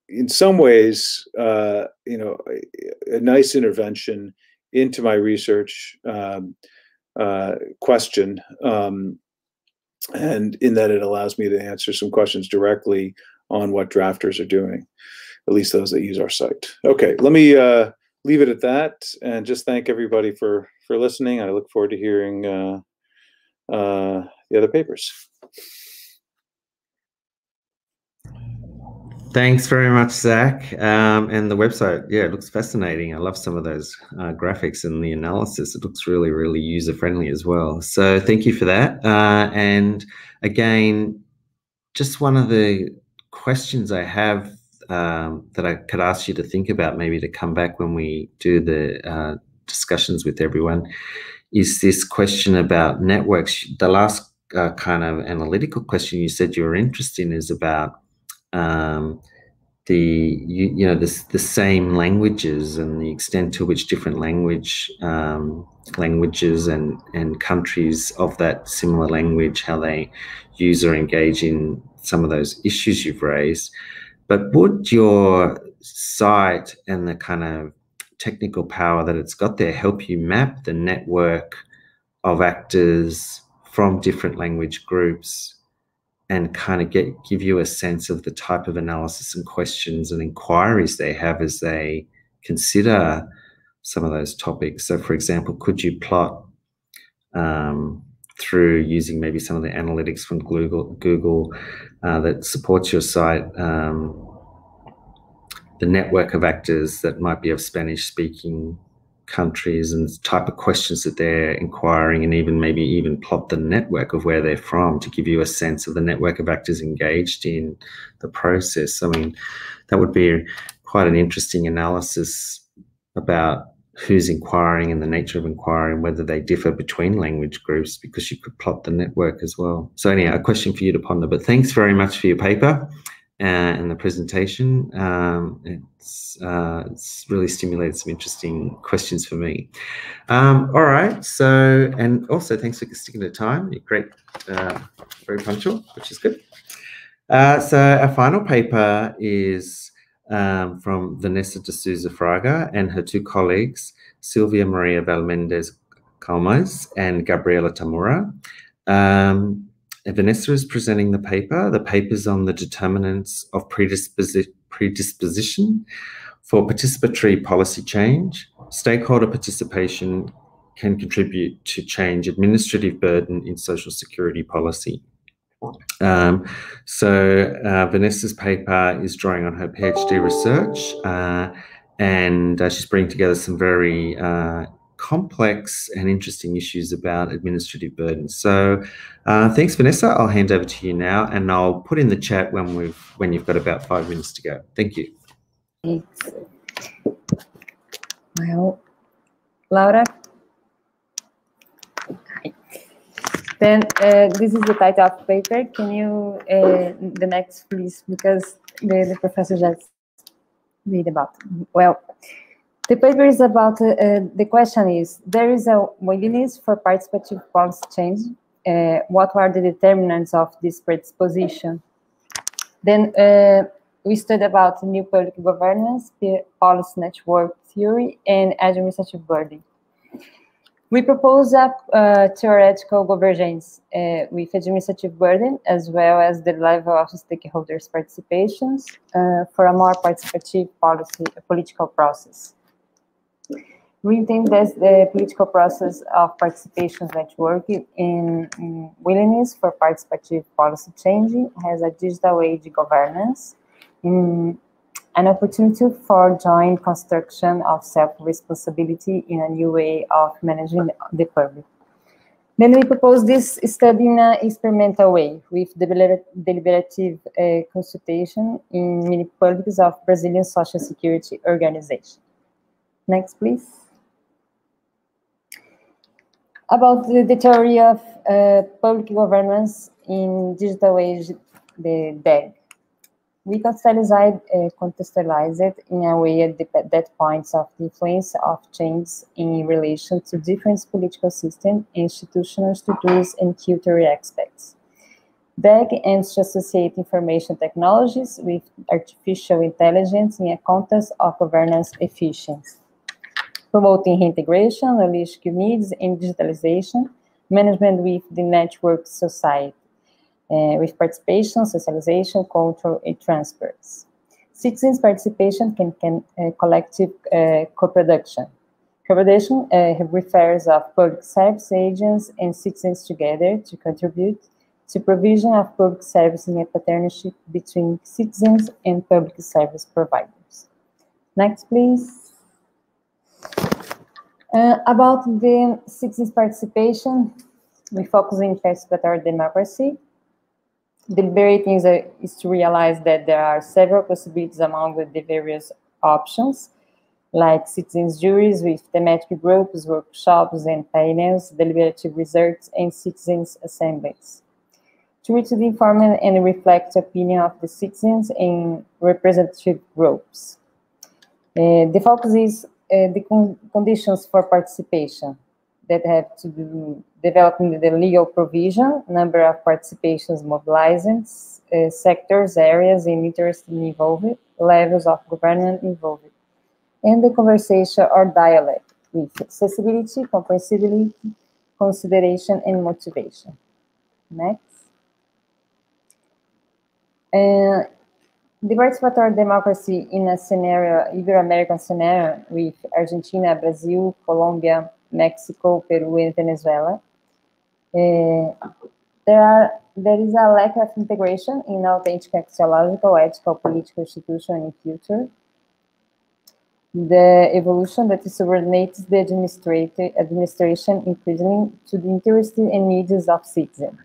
in some ways, a nice intervention into my research question. And in that it allows me to answer some questions directly on what drafters are doing, at least those that use our site. Okay, let me leave it at that and just thank everybody for listening. I look forward to hearing the other papers. Thanks very much, Zach. And the website, yeah, it looks fascinating. I love some of those graphics and the analysis. It looks really, really user-friendly as well. So thank you for that. And again, just one of the questions I have that I could ask you to think about, maybe to come back when we do the discussions with everyone, is this question about networks. The last kind of analytical question you said you were interested in is about the same languages and the extent to which different languages and countries of that similar language, how they use or engage in some of those issues you've raised. But would your site and the kind of technical power that it's got there help you map the network of actors from different language groups and kind of give you a sense of the type of analysis and questions and inquiries they have as they consider some of those topics? So, for example, could you plot through using maybe some of the analytics from Google that supports your site, the network of actors that might be of Spanish-speaking countries and the type of questions that they're inquiring, and maybe even plot the network of where they're from to give you a sense of the network of actors engaged in the process. I mean, that would be quite an interesting analysis about who's inquiring and the nature of inquiry and whether they differ between language groups, because you could plot the network as well. So anyhow, a question for you to ponder, but thanks very much for your paper and the presentation. It's really stimulated some interesting questions for me. All right, so, and also thanks for sticking to time. You're great, very punctual, which is good. So our final paper is from Vanessa de Souza Fraga and her two colleagues, Silvia Maria Valmendez Calmas and Gabriela Tamura. Vanessa is presenting the paper. The paper is on the determinants of predisposition for participatory policy change. Stakeholder participation can contribute to change administrative burden in social security policy. Vanessa's paper is drawing on her PhD research, and she's bringing together some very complex and interesting issues about administrative burden. So thanks, Vanessa. I'll hand over to you now, and I'll put in the chat when you've got about 5 minutes to go. Thank you. Thanks. Well, Laura? Hi. Then this is the title of the paper. Can you, the next please, because the professor just read about it. Well, the paper is about, the question is, there is a willingness for participative policy change. What are the determinants of this predisposition? Then we studied about new public governance, policy network theory, and administrative burden. We propose a theoretical convergence with administrative burden, as well as the level of stakeholders' participations for a more participative political process. We intend that the political process of participation network in willingness for participative policy changing has a digital age governance, an opportunity for joint construction of self-responsibility in a new way of managing the public. Then we propose this study in an experimental way with deliberative consultation in many publics of Brazilian social security organization. Next, please. About the theory of public governance in digital age, the DEG. We contextualize it in a way that points of the influence of change in relation to different political systems, institutional structures, and cultural aspects. DEG aims to associate information technologies with artificial intelligence in a context of governance efficiency, promoting reintegration, holistic needs, and digitalization, management with the network society. With participation, socialization, control, and transfers. Citizens' participation can collective co-production. Co-production refers of public service agents and citizens together to contribute to provision of public service in a partnership between citizens and public service providers. Next, please. About the citizens' participation, we focus on participatory democracy. Deliberating is to realize that there are several possibilities among the various options, like citizens' juries with thematic groups, workshops, and panels, deliberative research, and citizens' assemblies. To reach the informed and reflect the opinion of the citizens in representative groups. The focus is the conditions for participation that have to do developing the legal provision, number of participations, mobilizings, sectors, areas, and interest involved, levels of governance involved, and the conversation or dialogue with accessibility, comprehensibility, consideration, and motivation. Next. The participatory democracy in a scenario, Ibero-American scenario, with Argentina, Brazil, Colombia, Mexico, Peru, and Venezuela. There is a lack of integration in authentic axiological, ethical, political, institutional, and culture. the evolution that subordinates the administration increasingly to the interests and needs of citizens.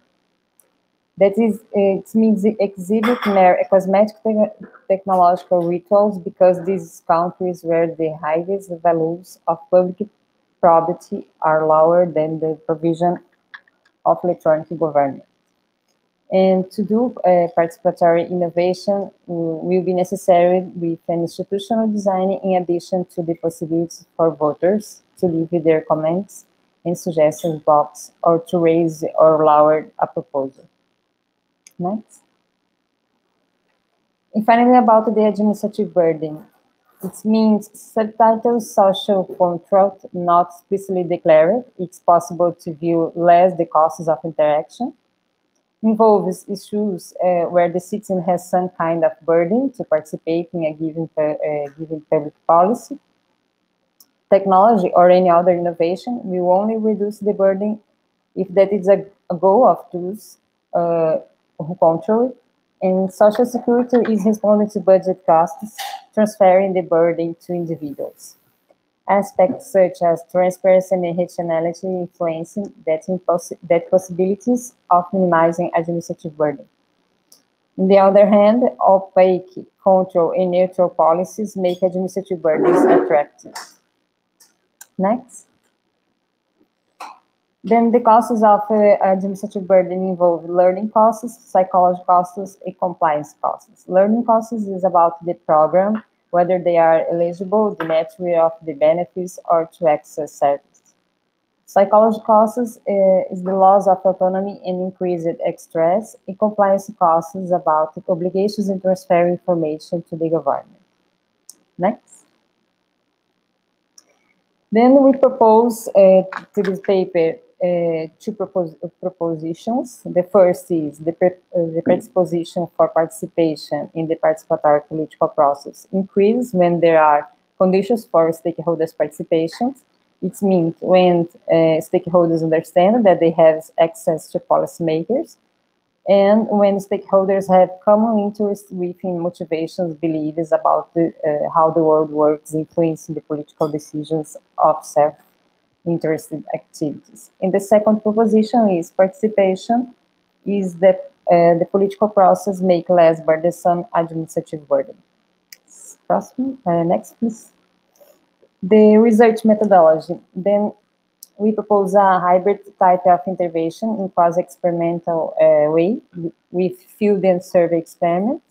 That is, it means exhibit mere cosmetic technological rituals because these countries where the highest values of public probity are lower than the provision of electronic government. And to do participatory innovation will be necessary with an institutional design in addition to the possibilities for voters to leave their comments and suggestions box or to raise or lower a proposal. Next. And finally, about the administrative burden. It means subtitles social contract not explicitly declared. It's possible to view less the costs of interaction. Involves issues where the citizen has some kind of burden to participate in a given public policy. Technology or any other innovation will only reduce the burden if that is a goal of those who control it. And Social Security is responding to budget costs, transferring the burden to individuals. Aspects such as transparency and rationality influencing that possibilities of minimizing administrative burden. On the other hand, opaque, control, and neutral policies make administrative burdens attractive. Next. Then the costs of administrative burden involve learning costs, psychology costs, and compliance costs. Learning costs is about the program, whether they are eligible, the nature of the benefits, or to access services. Psychology costs is the loss of autonomy and increased stress, and compliance costs is about the obligations and transfer information to the government. Next. Then we propose to this paper two propositions. The first is the predisposition for participation in the participatory political process increases when there are conditions for stakeholders' participation. It means when stakeholders understand that they have access to policymakers, and when stakeholders have common interests within motivations, beliefs about how the world works, influencing the political decisions of self-interested activities. And the second proposition is participation is that the political process make less burdensome administrative burden. Next, please. The research methodology. Then we propose a hybrid type of intervention in quasi-experimental way with field and survey experiment.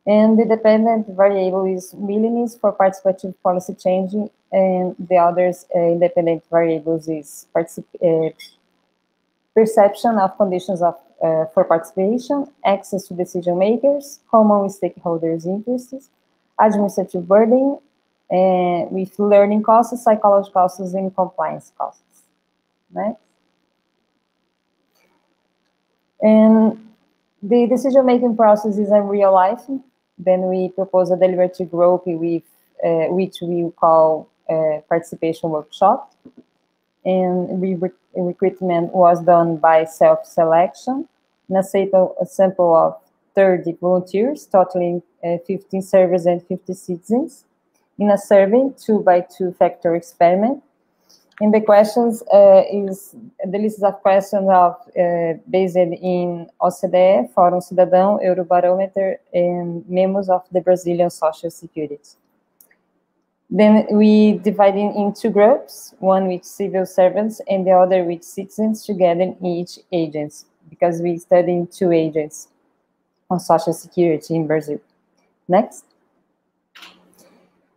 And the dependent variable is willingness for participative policy changing, and the others independent variables is perception of conditions for participation, access to decision makers, common stakeholders' interests, administrative burden, with learning costs, psychology costs, and compliance costs. Next. And the decision-making process is in real life. Then we propose a deliberative group with which we call participation workshop. And recruitment was done by self-selection. In a sample of 30 volunteers, totaling 15 servers and 50 citizens. In a survey, 2x2 factor experiment. And the questions is the list of questions of based in OCDE, Fórum Cidadão, Eurobarometer, and memos of the Brazilian Social Security. Then we divide in two groups, one with civil servants and the other with citizens together in each agency, because we study in two agents on Social Security in Brazil. Next.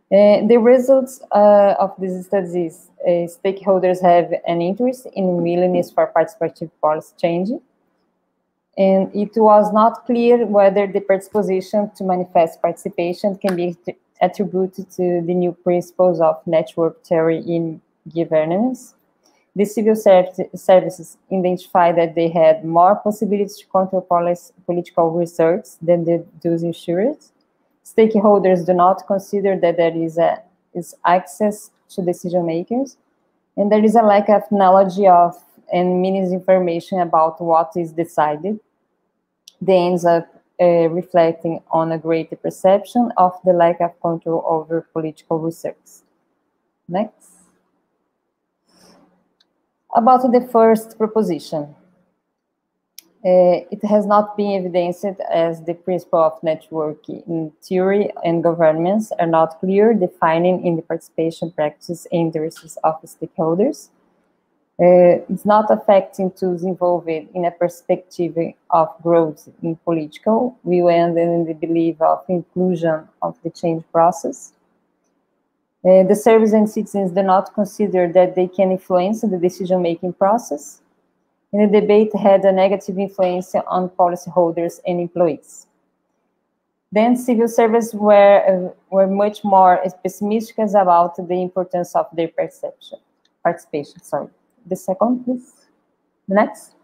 The results of these studies is stakeholders have an interest in willingness for participative policy changing, and it was not clear whether the predisposition to manifest participation can be attributed to the new principles of network theory in governance. The civil services identified that they had more possibilities to control political research than those insurers. Stakeholders do not consider that there is access to decision makers, and there is a lack of knowledge of and misinformation about what is decided. They end up reflecting on a greater perception of the lack of control over political research. Next. About the first proposition. It has not been evidenced as the principle of networking in theory and governments are not clear, defining in the participation practices and interests of stakeholders. It's not affecting tools involved in a perspective of growth in political, will end in the belief of inclusion of the change process. The service and citizens do not consider that they can influence the decision-making process. And the debate had a negative influence on policyholders and employees. Then civil servants were much more pessimistic about the importance of their participation. Sorry. The second, please. The next.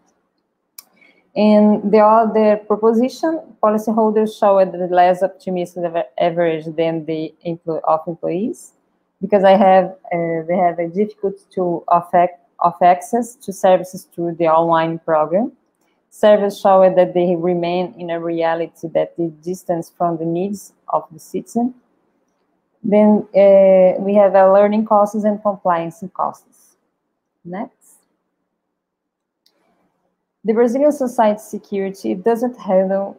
In the other proposition, policyholders showed less optimistic average than the employees, because they have a difficulty of access to services through the online program. Surveys show that they remain in a reality that is distant from the needs of the citizen. Then we have learning costs and compliance costs. Next. The Brazilian society security doesn't handle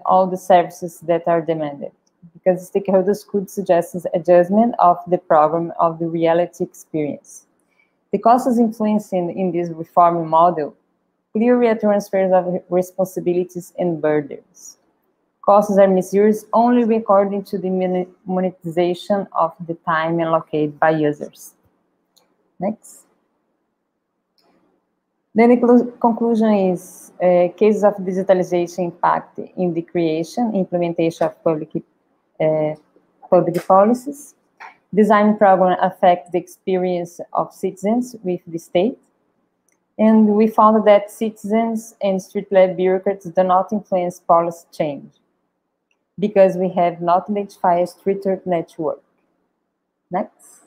all the services that are demanded, because stakeholders could suggest adjustment of the program of the reality experience. The costs influencing in this reform model, clear transfers of responsibilities and burdens. Costs are measured only according to the monetization of the time allocated by users. Next. Then the conclusion is cases of digitalization impact in the creation, implementation of public policies. Design program affect the experience of citizens with the state. And we found that citizens and street-level bureaucrats do not influence policy change, because we have not identified a stricter network. Next.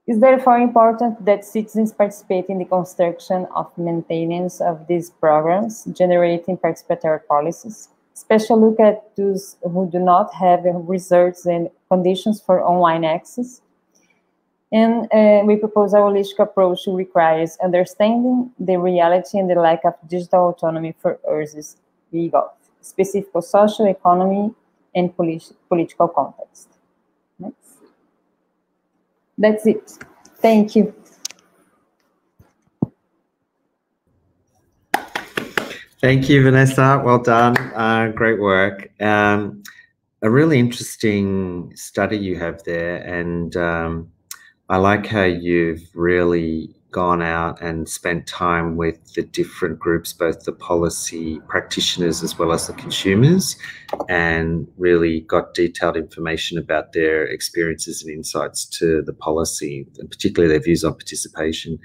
It's therefore important that citizens participate in the construction of maintenance of these programs, generating participatory policies. Special look at those who do not have results and conditions for online access. And we propose a holistic approach who requires understanding the reality and the lack of digital autonomy for users, specific social, economy, and political context. Next. That's it. Thank you. Thank you, Vanessa. Well done. Great work. A really interesting study you have there, and I like how you've really gone out and spent time with the different groups, both the policy practitioners as well as the consumers, and really got detailed information about their experiences and insights to the policy, and particularly their views on participation.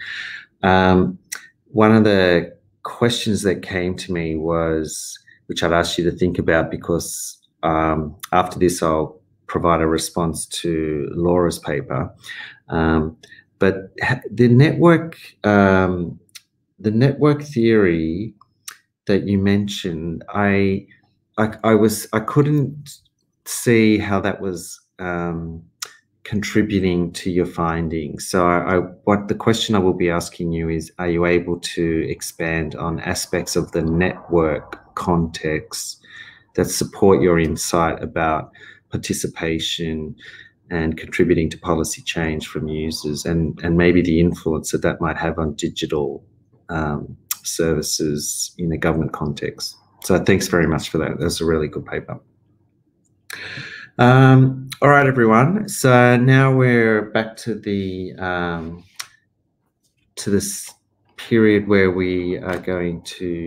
One of the questions that came to me was, which I'd asked you to think about, because after this I'll provide a response to Laura's paper. But the network theory that you mentioned, I couldn't see how that was contributing to your findings. So what the question I will be asking you is, are you able to expand on aspects of the network context that support your insight about participation and contributing to policy change from users, and maybe the influence that that might have on digital services in a government context? So thanks very much for that. That's a really good paper. All right, everyone. So now we're back to the to this period where we are going to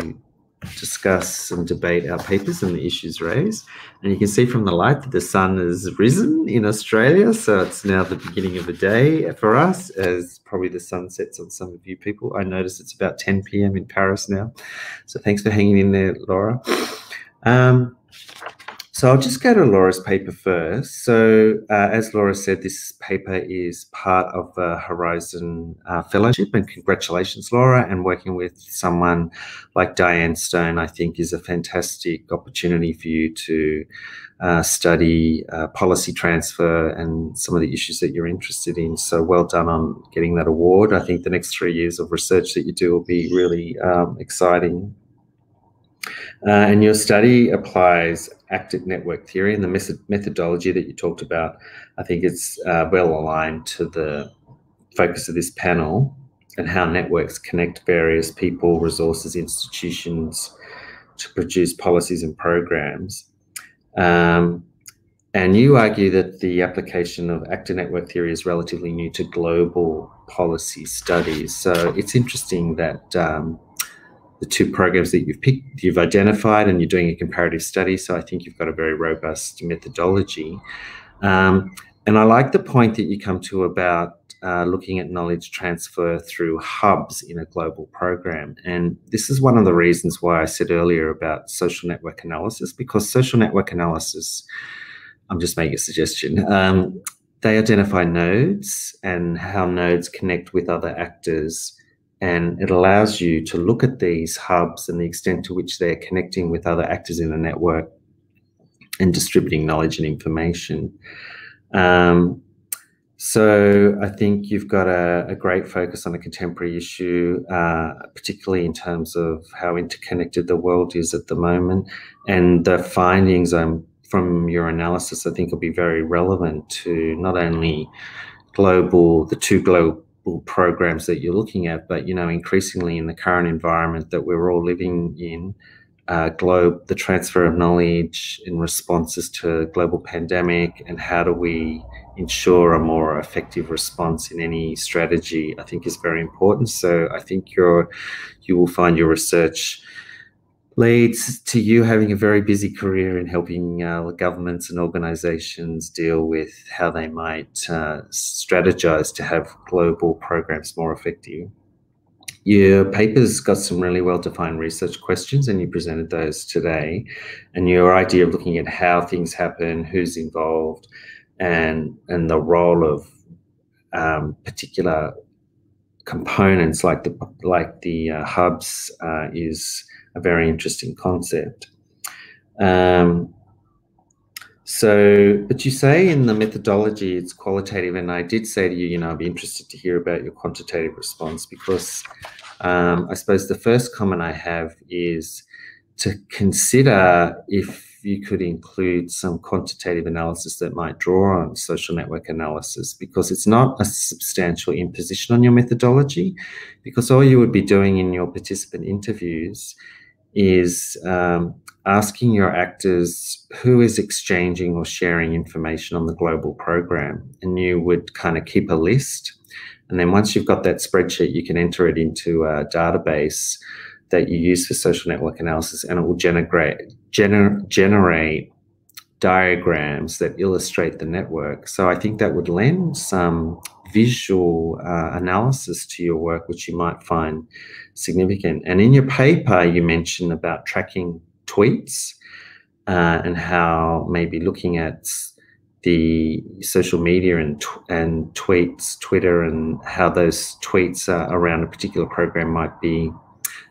discuss and debate our papers and the issues raised. And you can see from the light that the sun has risen in Australia, so it's now the beginning of the day for us, as probably the sun sets on some of you people. I notice it's about 10 p.m. in Paris now, so thanks for hanging in there, Laura. So I'll just go to Laura's paper first. So as Laura said, this paper is part of the Horizon Fellowship, and congratulations, Laura. And working with someone like Diane Stone, I think, is a fantastic opportunity for you to study policy transfer and some of the issues that you're interested in. So well done on getting that award. I think the next 3 years of research that you do will be really exciting. And your study applies active network theory, and the methodology that you talked about, I think it's well aligned to the focus of this panel and how networks connect various people, resources, institutions to produce policies and programs. And you argue that the application of active network theory is relatively new to global policy studies. So it's interesting that the two programs that you've picked, you've identified, and you're doing a comparative study. So I think you've got a very robust methodology. And I like the point that you come to about looking at knowledge transfer through hubs in a global program. And this is one of the reasons why I said earlier about social network analysis, because social network analysis, I'm just making a suggestion, they identify nodes and how nodes connect with other actors. And it allows you to look at these hubs and the extent to which they're connecting with other actors in the network and distributing knowledge and information. So I think you've got a great focus on a contemporary issue, particularly in terms of how interconnected the world is at the moment. And the findings from your analysis, I think, will be very relevant to not only the two global programs that you're looking at, but increasingly in the current environment that we're all living in, the transfer of knowledge in responses to a global pandemic, and how do we ensure a more effective response in any strategy, I think is very important. So I think you will find your research leads to you having a very busy career in helping governments and organizations deal with how they might strategize to have global programs more effective. Your paper's got some really well-defined research questions, and you presented those today. And your idea of looking at how things happen, who's involved, and the role of particular components like the hubs is a very interesting concept. But you say in the methodology it's qualitative, and I did say to you, I'd be interested to hear about your quantitative response, because I suppose the first comment I have is to consider if you could include some quantitative analysis that might draw on social network analysis, because it's not a substantial imposition on your methodology, because all you would be doing in your participant interviews is asking your actors who is exchanging or sharing information on the global program, and you would kind of keep a list. And then once you've got that spreadsheet, you can enter it into a database that you use for social network analysis, and it will generate diagrams that illustrate the network. So I think that would lend some visual analysis to your work, which you might find significant. And in your paper, you mentioned about tracking tweets and how maybe looking at the social media and tweets, Twitter, and how those tweets around a particular program might be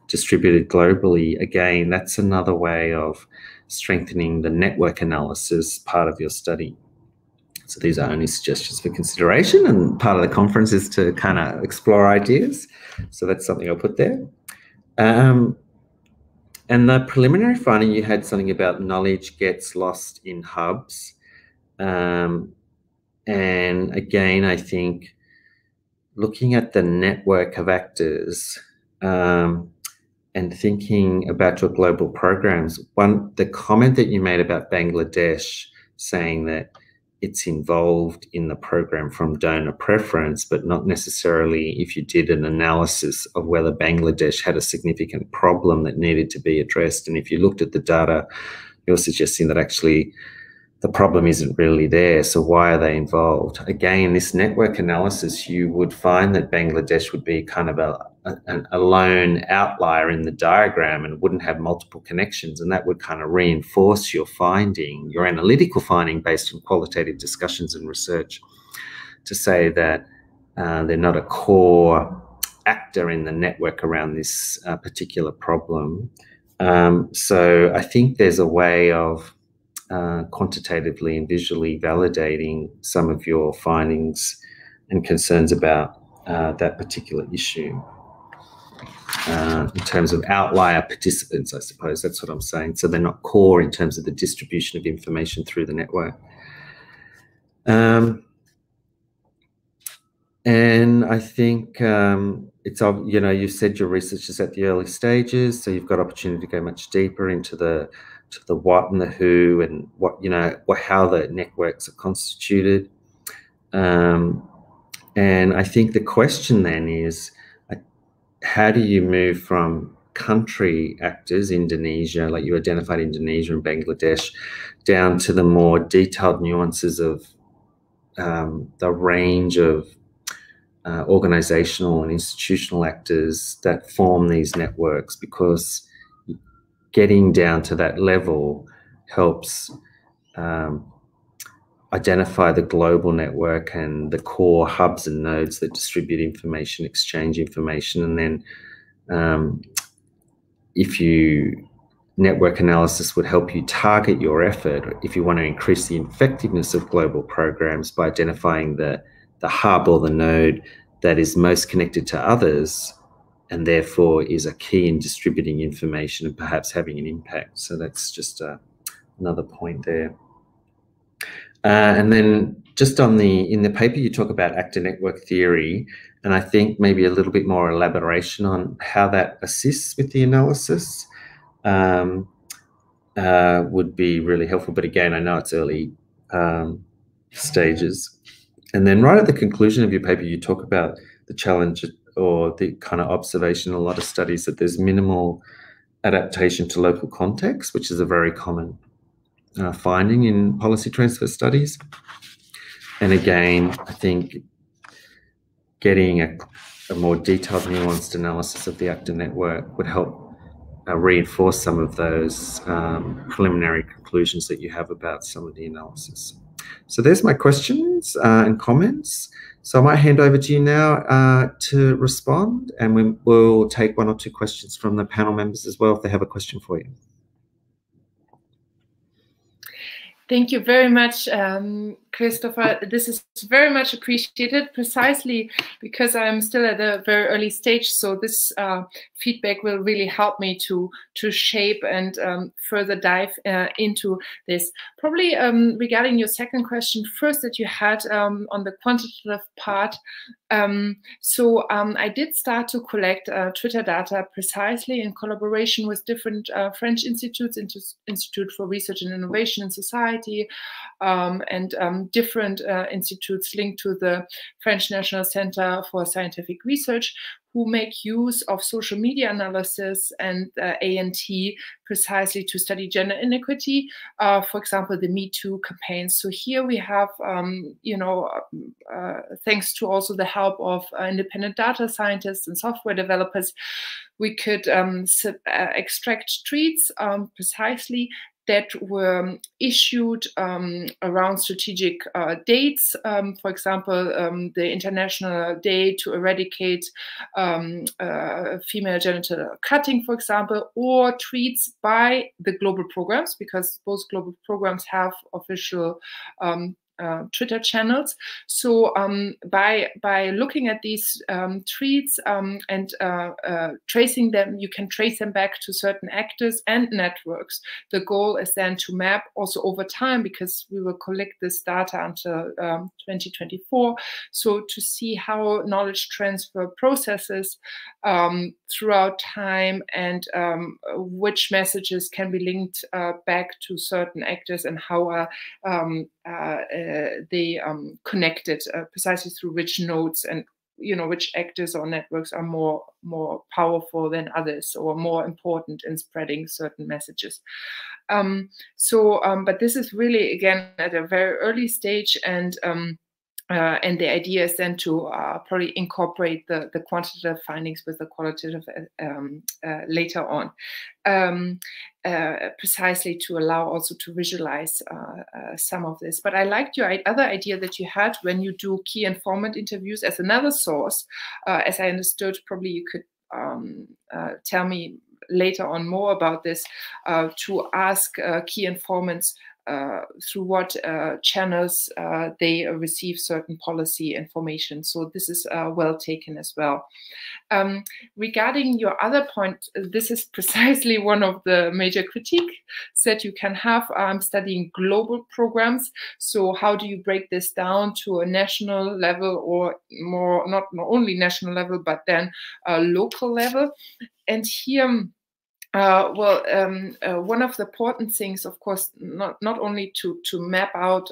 distributed globally. Again, that's another way of strengthening the network analysis part of your study. So these are only suggestions for consideration, and part of the conference is to kind of explore ideas. So that's something I'll put there. And the preliminary finding, you had something about knowledge gets lost in hubs. And again, I think looking at the network of actors and thinking about your global programs, the comment that you made about Bangladesh, saying that it's involved in the program from donor preference, but not necessarily if you did an analysis of whether Bangladesh had a significant problem that needed to be addressed. And if you looked at the data, you're suggesting that actually the problem isn't really there. So why are they involved? Again, this network analysis, you would find that Bangladesh would be kind of a lone outlier in the diagram and wouldn't have multiple connections, and that would kind of reinforce your finding, your analytical finding based on qualitative discussions and research, to say that they're not a core actor in the network around this particular problem. So I think there's a way of quantitatively and visually validating some of your findings and concerns about that particular issue. In terms of outlier participants, I suppose that's what I'm saying. So they're not core in terms of the distribution of information through the network. And I think it's, you know, you said your research is at the early stages, so you've got opportunity to go much deeper into the what and the who and what, you know, how the networks are constituted. And I think the question then is, how do you move from country actors, Indonesia, like you identified Indonesia and Bangladesh, down to the more detailed nuances of the range of organizational and institutional actors that form these networks? Because getting down to that level helps identify the global network and the core hubs and nodes that distribute information, exchange information. And then network analysis would help you target your effort if you want to increase the effectiveness of global programs by identifying the hub or the node that is most connected to others and therefore is a key in distributing information and perhaps having an impact. So that's just another point there. And then just in the paper, you talk about actor network theory, and I think maybe a little bit more elaboration on how that assists with the analysis would be really helpful. But again, I know it's early stages. And then right at the conclusion of your paper, you talk about the challenge or the kind of observation in a lot of studies that there's minimal adaptation to local context, which is a very common finding in policy transfer studies. And again, I think getting a more detailed, nuanced analysis of the actor network would help reinforce some of those preliminary conclusions that you have about some of the analysis. So there's my questions and comments. So I might hand over to you now to respond, and we'll take 1 or 2 questions from the panel members as well if they have a question for you. Thank you very much, Christopher. This is very much appreciated, precisely because I'm still at a very early stage. So this feedback will really help me to shape and further dive into this. Probably regarding your second question, first that you had on the quantitative part. I did start to collect Twitter data precisely in collaboration with different French institutes, Institute for Research and Innovation in Society, and different institutes linked to the French National Center for Scientific Research, who make use of social media analysis and ANT precisely to study gender inequity, for example, the Me Too campaigns. So here we have, thanks to also the help of independent data scientists and software developers, we could extract tweets precisely that were issued around strategic dates, for example, the International Day to Eradicate Female Genital Cutting, for example, or tweets by the global programs, because both global programs have official Twitter channels. So by looking at these tweets and tracing them, you can trace them back to certain actors and networks. The goal is then to map also over time, because we will collect this data until 2024. So to see how knowledge transfer processes throughout time and which messages can be linked back to certain actors and how are they connected precisely through which nodes, and which actors or networks are more powerful than others or more important in spreading certain messages. But this is really, again, at a very early stage, and and the idea is then to probably incorporate the quantitative findings with the qualitative later on, precisely to allow also to visualize some of this. But I liked your other idea that you had when you do key informant interviews as another source. As I understood, probably you could tell me later on more about this, to ask key informants through what channels they receive certain policy information. So this is well taken as well. Regarding your other point, this is precisely one of the major critiques that you can have studying global programs. So how do you break this down to a national level, or more, not only national level, but then a local level? And here, one of the important things, of course, not only to map out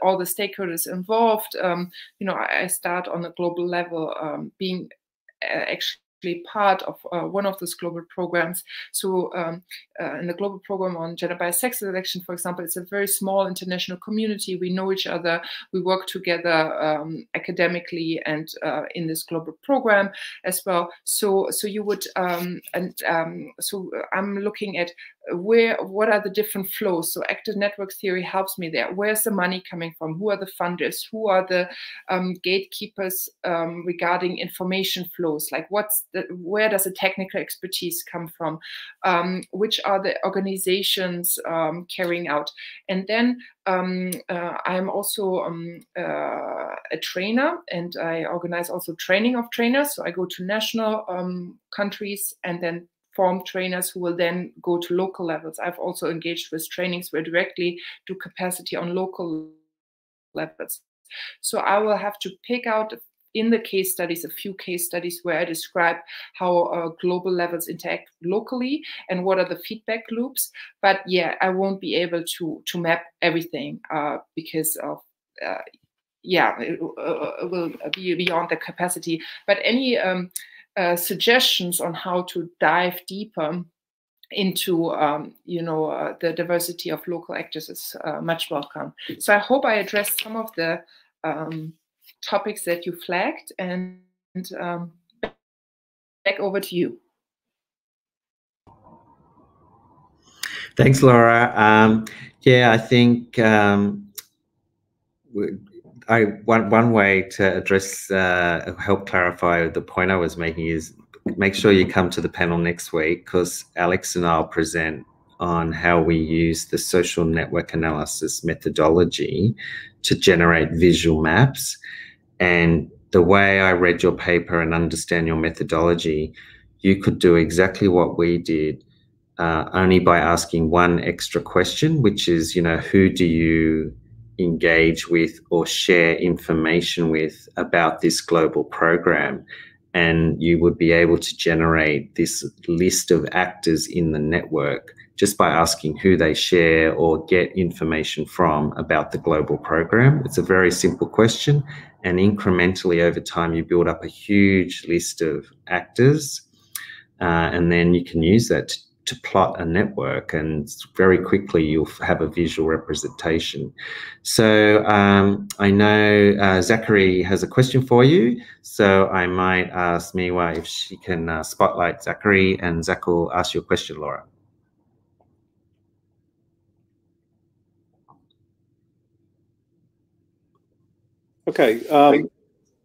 all the stakeholders involved. I start on a global level, being actually part of one of those global programs. So in the global program on gender biased sex selection, for example, it's a very small international community. We know each other. We work together academically and in this global program as well. So you would, so I'm looking at what are the different flows. So active network theory helps me there. Where's the money coming from? Who are the funders? Who are the gatekeepers regarding information flows? Like where does the technical expertise come from? Which are the organizations carrying out? And then I'm also a trainer, and I organize also training of trainers. So I go to national countries and then form trainers who will then go to local levels. I've also engaged with trainings where directly do capacity on local levels. So I will have to pick out in the case studies, a few case studies where I describe how global levels interact locally and what are the feedback loops. But yeah, I won't be able to map everything because of, it will be beyond the capacity. But any suggestions on how to dive deeper into the diversity of local actors is much welcome. So I hope I addressed some of the topics that you flagged, and back over to you. Thanks, Laura. Yeah, I think one way to address, help clarify the point I was making is make sure you come to the panel next week, because Alex and I'll present on how we use the social network analysis methodology to generate visual maps. And the way I read your paper and understand your methodology, you could do exactly what we did, only by asking one extra question, which is, who do you engage with or share information with about this global program? And you would be able to generate this list of actors in the network just by asking who they share or get information from about the global program. It's a very simple question, and incrementally over time you build up a huge list of actors, and then you can use that to plot a network, and very quickly you'll have a visual representation. So I know Zachary has a question for you, so I might ask Miwa if she can spotlight Zachary, and Zach will ask you a question, Laura. Okay.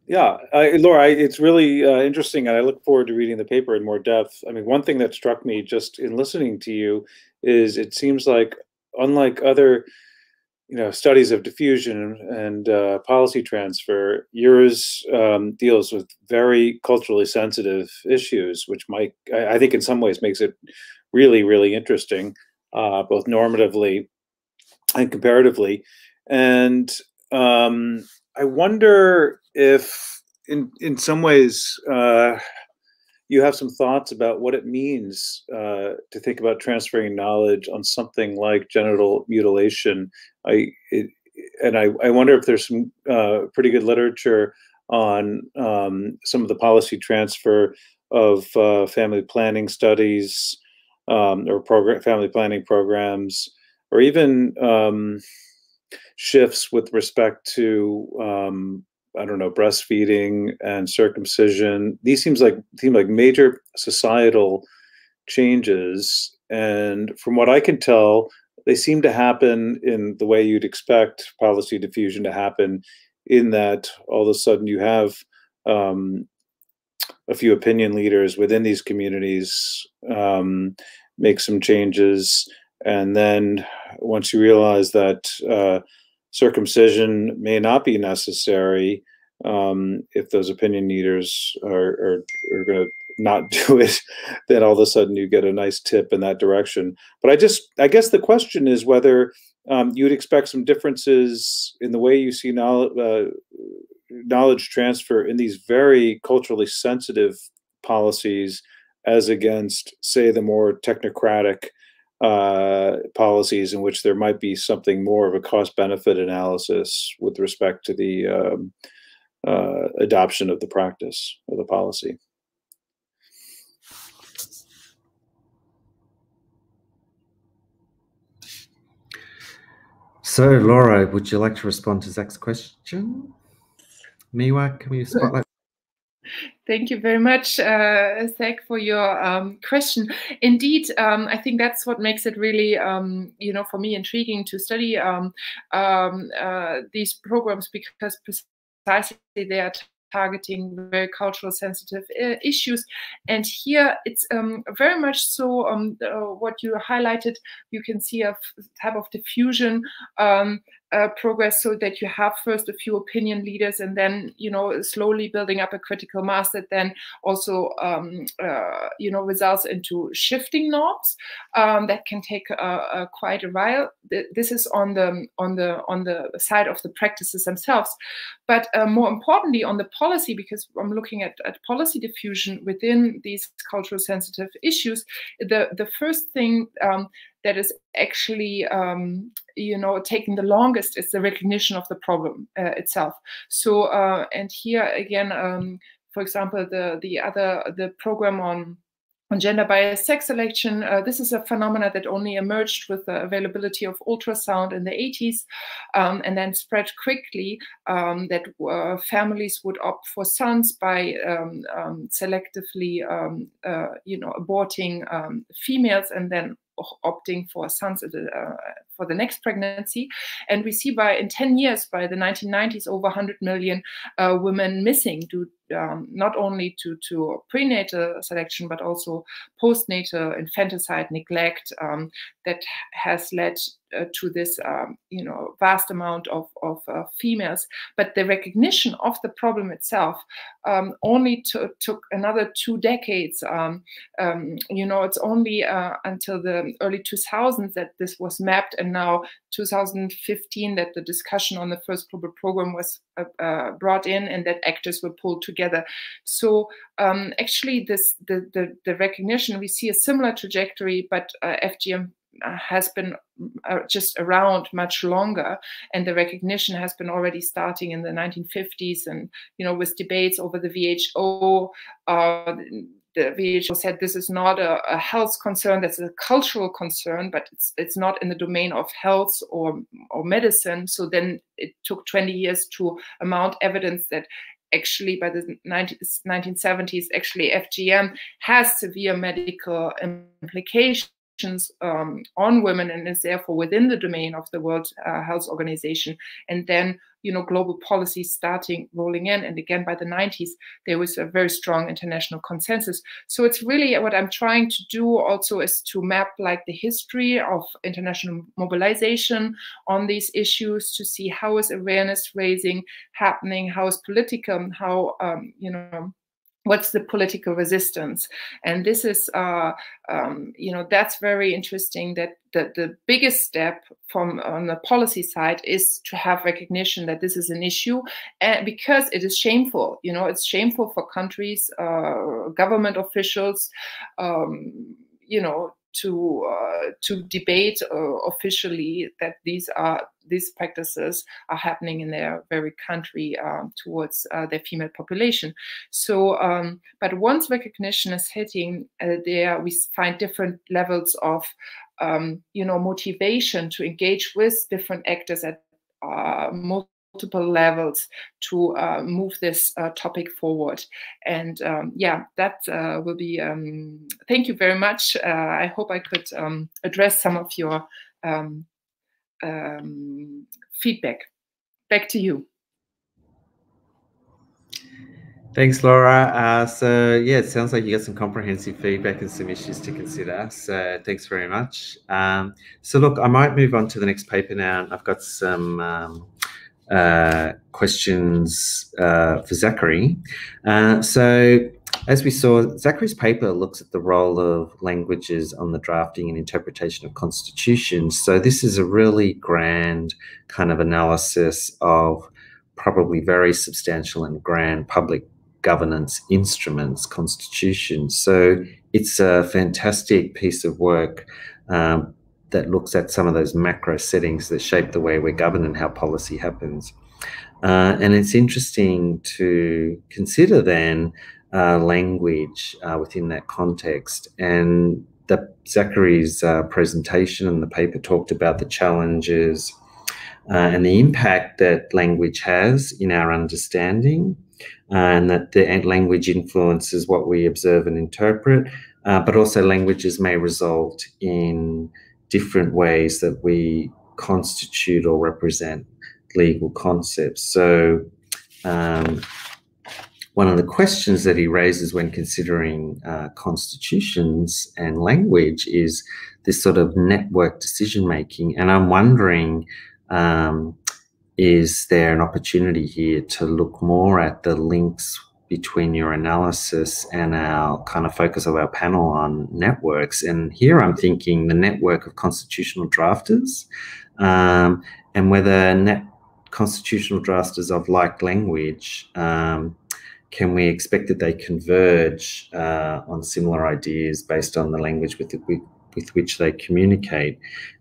Yeah, Laura, it's really interesting, and I look forward to reading the paper in more depth. I mean, one thing that struck me just in listening to you is it seems like, unlike other, studies of diffusion and policy transfer, yours deals with very culturally sensitive issues, which I think in some ways makes it really, really interesting, both normatively and comparatively. And I wonder if in some ways you have some thoughts about what it means to think about transferring knowledge on something like genital mutilation. I wonder if there's some pretty good literature on some of the policy transfer of family planning studies or family planning programs, or even shifts with respect to I don't know, breastfeeding and circumcision. These seem like major societal changes, and from what I can tell, they seem to happen in the way you'd expect policy diffusion to happen, in that all of a sudden you have a few opinion leaders within these communities make some changes, and then once you realize that circumcision may not be necessary, if those opinion leaders are going to not do it, then all of a sudden you get a nice tip in that direction. But I guess the question is whether you'd expect some differences in the way you see knowledge transfer in these very culturally sensitive policies as against, say, the more technocratic policies in which there might be something more of a cost-benefit analysis with respect to the adoption of the practice or the policy. So, Laura, would you like to respond to Zach's question? Miwa, can we spotlight? Thank you very much, Zach, for your question. Indeed, I think that's what makes it really, you know, for me intriguing to study these programs, because precisely they are targeting very cultural sensitive issues. And here it's very much so what you highlighted, you can see a type of diffusion progress, so that you have first a few opinion leaders and then, you know, slowly building up a critical mass that then also, you know, results into shifting norms that can take quite a while. This is on the side of the practices themselves. But more importantly, on the policy, because I'm looking at policy diffusion within these cultural sensitive issues, the first thing that is actually, you know, taking the longest is the recognition of the problem itself. So, and here again, for example, the program on gender biased sex selection, this is a phenomena that only emerged with the availability of ultrasound in the 80s, and then spread quickly, that families would opt for sons by selectively, you know, aborting females and then opting for sons for the next pregnancy. And we see in 10 years, by the 1990s, over 100 million women missing due not only to prenatal selection, but also postnatal infanticide, neglect, that has led to this, you know, vast amount of females. But the recognition of the problem itself only took another 2 decades. You know, it's only until the early 2000s that this was mapped, and now 2015 that the discussion on the first global program was brought in, and that actors were pulled together. So actually, the recognition, we see a similar trajectory, but FGM has been just around much longer, and the recognition has been already starting in the 1950s, and, you know, with debates over the WHO. The WHO said this is not a health concern, that's a cultural concern, but it's not in the domain of health or medicine. So then it took 20 years to amount evidence that actually by the 1970s, actually FGM has severe medical implications on women, and is therefore within the domain of the World Health Organization. And then, you know, global policies starting rolling in. And again, by the 90s, there was a very strong international consensus. So it's really what I'm trying to do also is to map like the history of international mobilization on these issues, to see how is awareness raising happening, how is political, how, you know, what's the political resistance. And this is, you know, that's very interesting, that the biggest step from on the policy side is to have recognition that this is an issue, because it is shameful. You know, it's shameful for countries, government officials, you know, to debate officially that these practices are happening in their very country towards their female population. So, but once recognition is hitting there, we find different levels of, you know, motivation to engage with different actors at multiple levels to move this topic forward. And yeah, that will be, thank you very much. I hope I could address some of your feedback. Back to you. Thanks, Laura. So yeah, it sounds like you got some comprehensive feedback and some issues to consider. So thanks very much. So look, I might move on to the next paper now. I've got some questions for Zachary. So as we saw, Zachary's paper looks at the role of languages on the drafting and interpretation of constitutions. So this is a really grand kind of analysis of probably very substantial and grand public governance instruments, constitutions. So it's a fantastic piece of work that looks at some of those macro settings that shape the way we're governed and how policy happens. And it's interesting to consider then language within that context. And Zachary's presentation and the paper talked about the challenges and the impact that language has in our understanding, and that the language influences what we observe and interpret, but also languages may result in different ways that we constitute or represent legal concepts. So one of the questions that he raises when considering constitutions and language is this sort of network decision-making. And I'm wondering, is there an opportunity here to look more at the links between your analysis and our kind of focus of our panel on networks? And here I'm thinking the network of constitutional drafters, and whether constitutional drafters of like language, can we expect that they converge on similar ideas based on the language with which they communicate?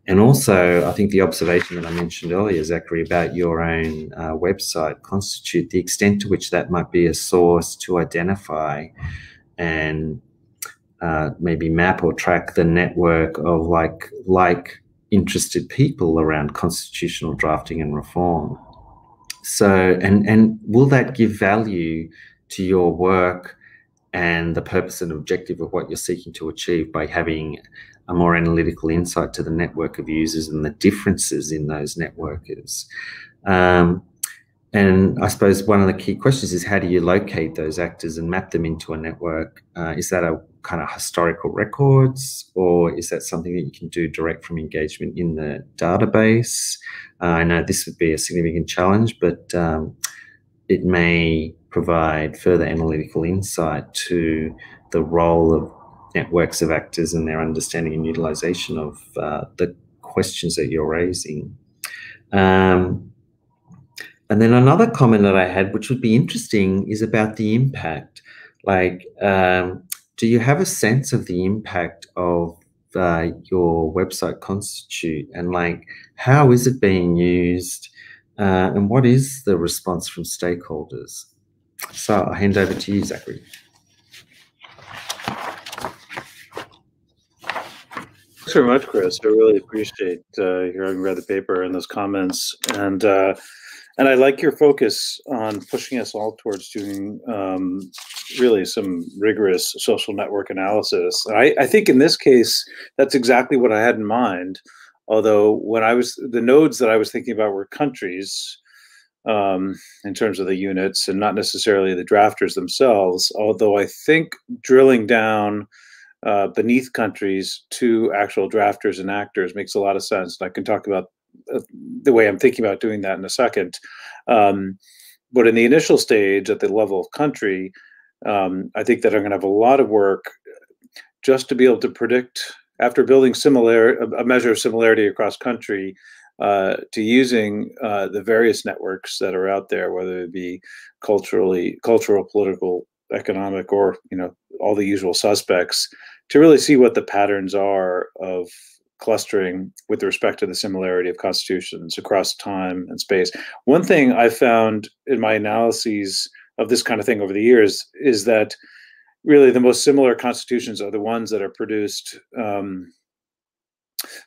And also, I think the observation that I mentioned earlier, Zachary, about your own website, Constitute, the extent to which that might be a source to identify and maybe map or track the network of like interested people around constitutional drafting and reform. So, and will that give value to your work and the purpose and objective of what you're seeking to achieve by having a more analytical insight to the network of users and the differences in those networkers? And I suppose one of the key questions is, how do you locate those actors and map them into a network? Is that a kind of historical records, or is that something that you can do direct from engagement in the database? I know this would be a significant challenge, but it may provide further analytical insight to the role of networks of actors and their understanding and utilization of the questions that you're raising. And then another comment that I had, which would be interesting, is about the impact. Like, do you have a sense of the impact of your website Constitute, and like, how is it being used, and what is the response from stakeholders? So I'll hand over to you, Zachary. Thanks very much, Chris. I really appreciate your having read the paper and those comments. And I like your focus on pushing us all towards doing really some rigorous social network analysis. I think in this case, that's exactly what I had in mind. Although when the nodes that I was thinking about were countries in terms of the units and not necessarily the drafters themselves. Although I think drilling down beneath countries to actual drafters and actors makes a lot of sense. And I can talk about the way I'm thinking about doing that in a second. But in the initial stage, at the level of country, I think that I'm going to have a lot of work just to be able to predict, after building a measure of similarity across country, to using the various networks that are out there, whether it be cultural, political, economic, or all the usual suspects, to really see what the patterns are of clustering with respect to the similarity of constitutions across time and space. One thing I found in my analyses of this kind of thing over the years is that really the most similar constitutions are the ones that are produced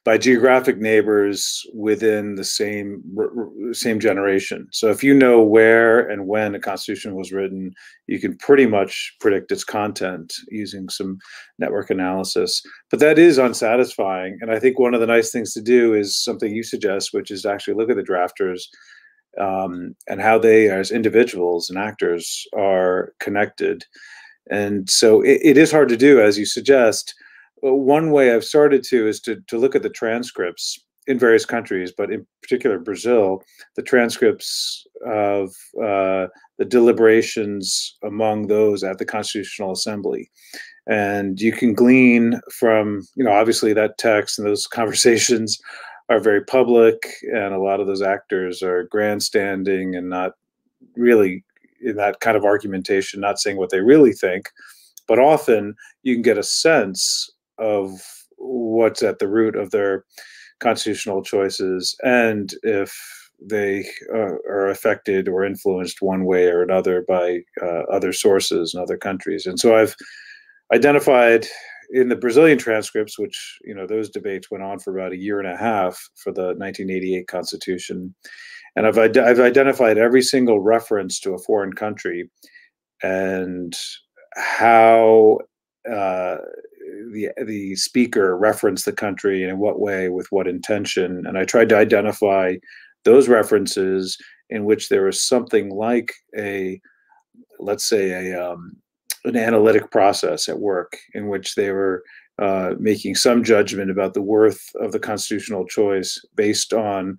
by geographic neighbors within the same generation. So if you know where and when a constitution was written, you can pretty much predict its content using some network analysis. But that is unsatisfying. And I think one of the nice things to do is something you suggest, which is to actually look at the drafters and how they, as individuals and actors, are connected. And so it is hard to do, as you suggest. One way I've started to is to look at the transcripts in various countries, but in particular Brazil, the transcripts of the deliberations among those at the Constitutional Assembly. And you can glean from, obviously that text and those conversations are very public, and a lot of those actors are grandstanding and not really in that kind of argumentation, not saying what they really think. But often you can get a sense of what's at the root of their constitutional choices, and if they are affected or influenced one way or another by other sources in other countries. And so I've identified in the Brazilian transcripts, which, those debates went on for about a year and a half for the 1988 Constitution. And I've identified every single reference to a foreign country and how the speaker referenced the country and in what way, with what intention. And I tried to identify those references in which there was something like let's say an analytic process at work, in which they were making some judgment about the worth of the constitutional choice based on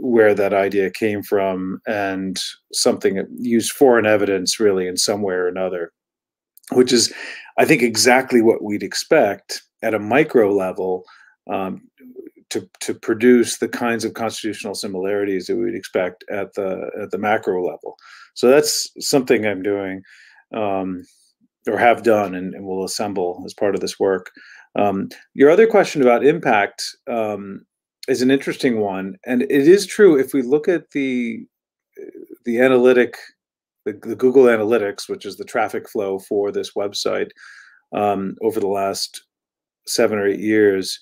where that idea came from, and something used foreign evidence really in some way or another, which is, I think, exactly what we'd expect at a micro level to produce the kinds of constitutional similarities that we'd expect at the macro level. So that's something I'm doing or have done and will assemble as part of this work. Your other question about impact is an interesting one. And it is true, if we look at the analytic, the Google Analytics, which is the traffic flow for this website over the last 7 or 8 years,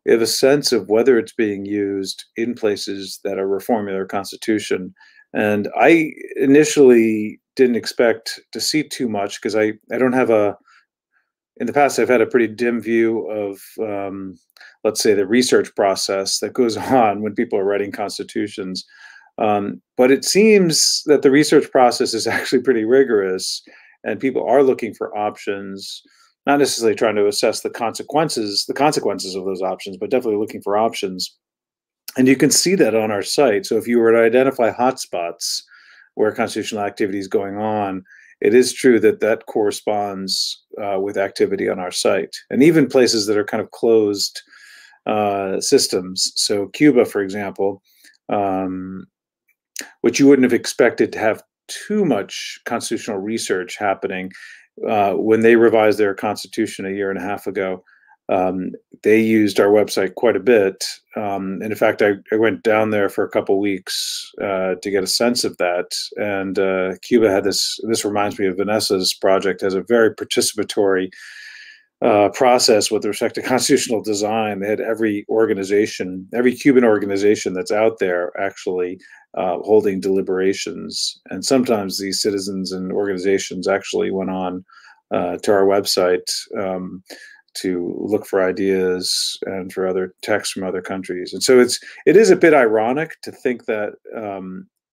we have a sense of whether it's being used in places that are reforming their constitution. And I initially didn't expect to see too much, because I don't have in the past, I've had a pretty dim view of, let's say, the research process that goes on when people are writing constitutions. But it seems that the research process is actually pretty rigorous, and people are looking for options, not necessarily trying to assess the consequences of those options, but definitely looking for options. And you can see that on our site. So if you were to identify hotspots where constitutional activity is going on, it is true that corresponds with activity on our site, and even places that are kind of closed systems. So Cuba, for example, which you wouldn't have expected to have too much constitutional research happening, when they revised their constitution a year and a half ago, they used our website quite a bit. And in fact, I went down there for a couple weeks to get a sense of that. And Cuba had this reminds me of Vanessa's project, has a very participatory process with respect to constitutional design. They had every Cuban organization that's out there actually holding deliberations. And sometimes these citizens and organizations actually went on to our website to look for ideas and for other texts from other countries. And so it is a bit ironic to think that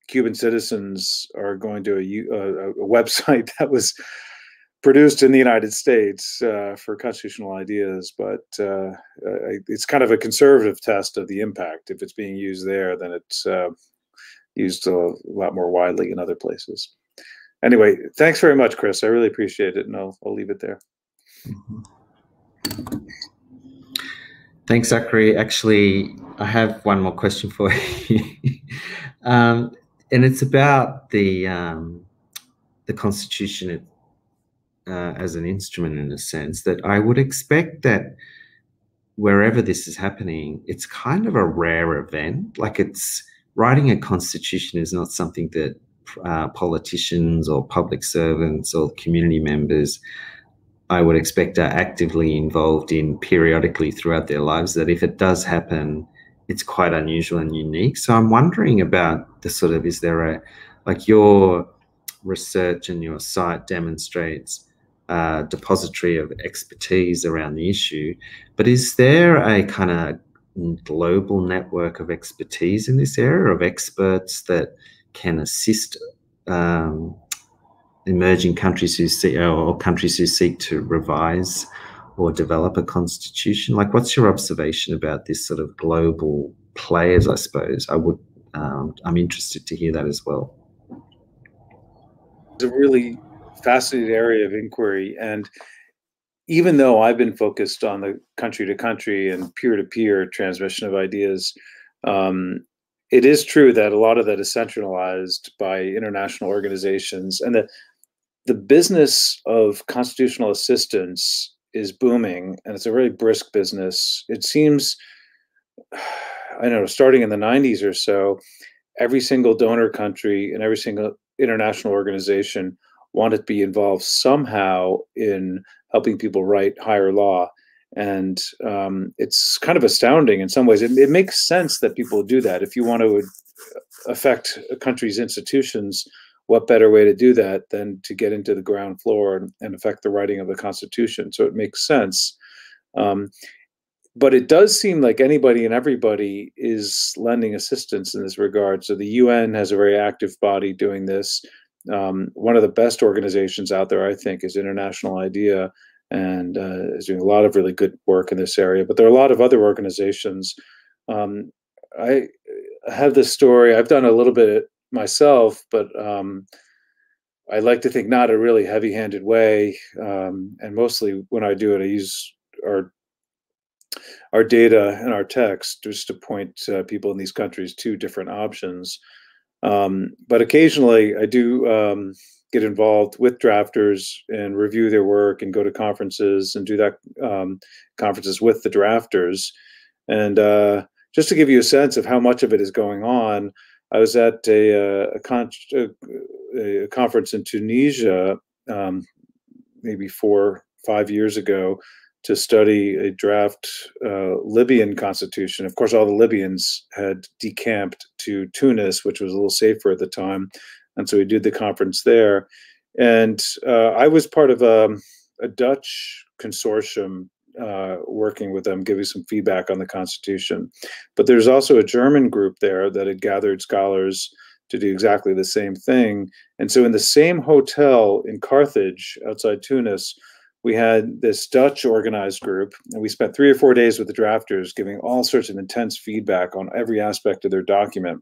Cuban citizens are going to a website that was produced in the United States for constitutional ideas, but it's kind of a conservative test of the impact. If it's being used there, then it's used a lot more widely in other places. Anyway, thanks very much, Chris. I really appreciate it, and I'll leave it there. Mm-hmm. Thanks, Zachary. Actually, I have one more question for you, and it's about the Constitution as an instrument, in a sense that I would expect that wherever this is happening, it's kind of a rare event. Like, it's writing a constitution is not something that politicians or public servants or community members I would expect, are actively involved in periodically throughout their lives, that if it does happen, it's quite unusual and unique. So I'm wondering about the sort of, is there a, like your research and your site demonstrates a depository of expertise around the issue, but is there a kind of global network of expertise in this area, of experts that can assist emerging countries who seek, or countries who seek to revise or develop a constitution? Like, what's your observation about this sort of global players, I suppose? I'm interested to hear that as well. It's a really fascinating area of inquiry. And even though I've been focused on the country to country and peer-to-peer transmission of ideas, it is true that a lot of that is centralized by international organizations, and the business of constitutional assistance is booming, and it's a very brisk business. It seems, I don't know, starting in the 90s or so, every single donor country and every single international organization wanted to be involved somehow in helping people write higher law. And it's kind of astounding in some ways. It makes sense that people do that. If you want to affect a country's institutions, what better way to do that than to get into the ground floor and affect the writing of the Constitution? So it makes sense. But it does seem like anybody and everybody is lending assistance in this regard. So the UN has a very active body doing this. One of the best organizations out there, I think, is International IDEA, and is doing a lot of really good work in this area. But there are a lot of other organizations. I have this story. I've done a little bit myself, but I like to think not a really heavy-handed way. And mostly when I do it, I use our data and our text just to point people in these countries to different options. But occasionally I do get involved with drafters and review their work and go to conferences and do that conferences with the drafters. And just to give you a sense of how much of it is going on, I was at a conference in Tunisia maybe 4 or 5 years ago to study a draft Libyan constitution. Of course, all the Libyans had decamped to Tunis, which was a little safer at the time. And so we did the conference there. And I was part of a Dutch consortium working with them, giving some feedback on the Constitution. But there's also a German group there that had gathered scholars to do exactly the same thing. And so in the same hotel in Carthage, outside Tunis, we had this Dutch organized group, and we spent 3 or 4 days with the drafters giving all sorts of intense feedback on every aspect of their document.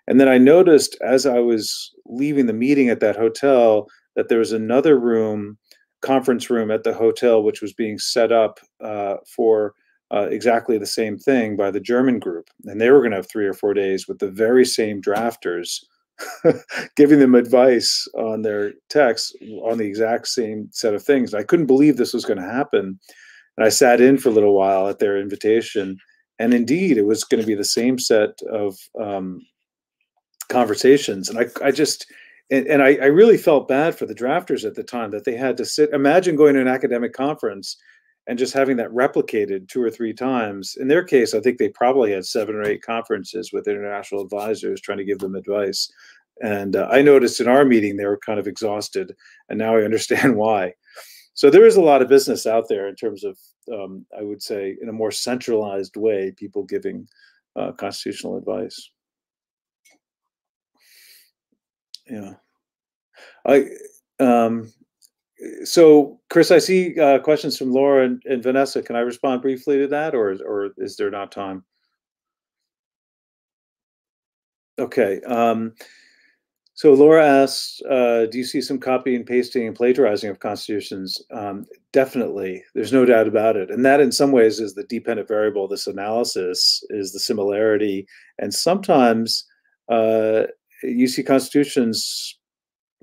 And then I noticed as I was leaving the meeting at that hotel that there was another room, conference room at the hotel, which was being set up for exactly the same thing by the German group. And they were going to have 3 or 4 days with the very same drafters giving them advice on their texts on the exact same set of things. I couldn't believe this was going to happen. And I sat in for a little while at their invitation. And indeed, it was going to be the same set of conversations. And I really felt bad for the drafters at the time that they had to sit. Imagine going to an academic conference and just having that replicated 2 or 3 times. In their case, I think they probably had 7 or 8 conferences with international advisors trying to give them advice. And I noticed in our meeting, they were kind of exhausted. And now I understand why. So there is a lot of business out there in terms of, I would say, in a more centralized way, people giving constitutional advice. Yeah. So, Chris, I see questions from Laura and Vanessa. Can I respond briefly to that, or is there not time? Okay. So Laura asks, do you see some copying, pasting, and plagiarizing of constitutions? Definitely. There's no doubt about it. And that in some ways is the dependent variable. This analysis is the similarity. And sometimes you see constitutions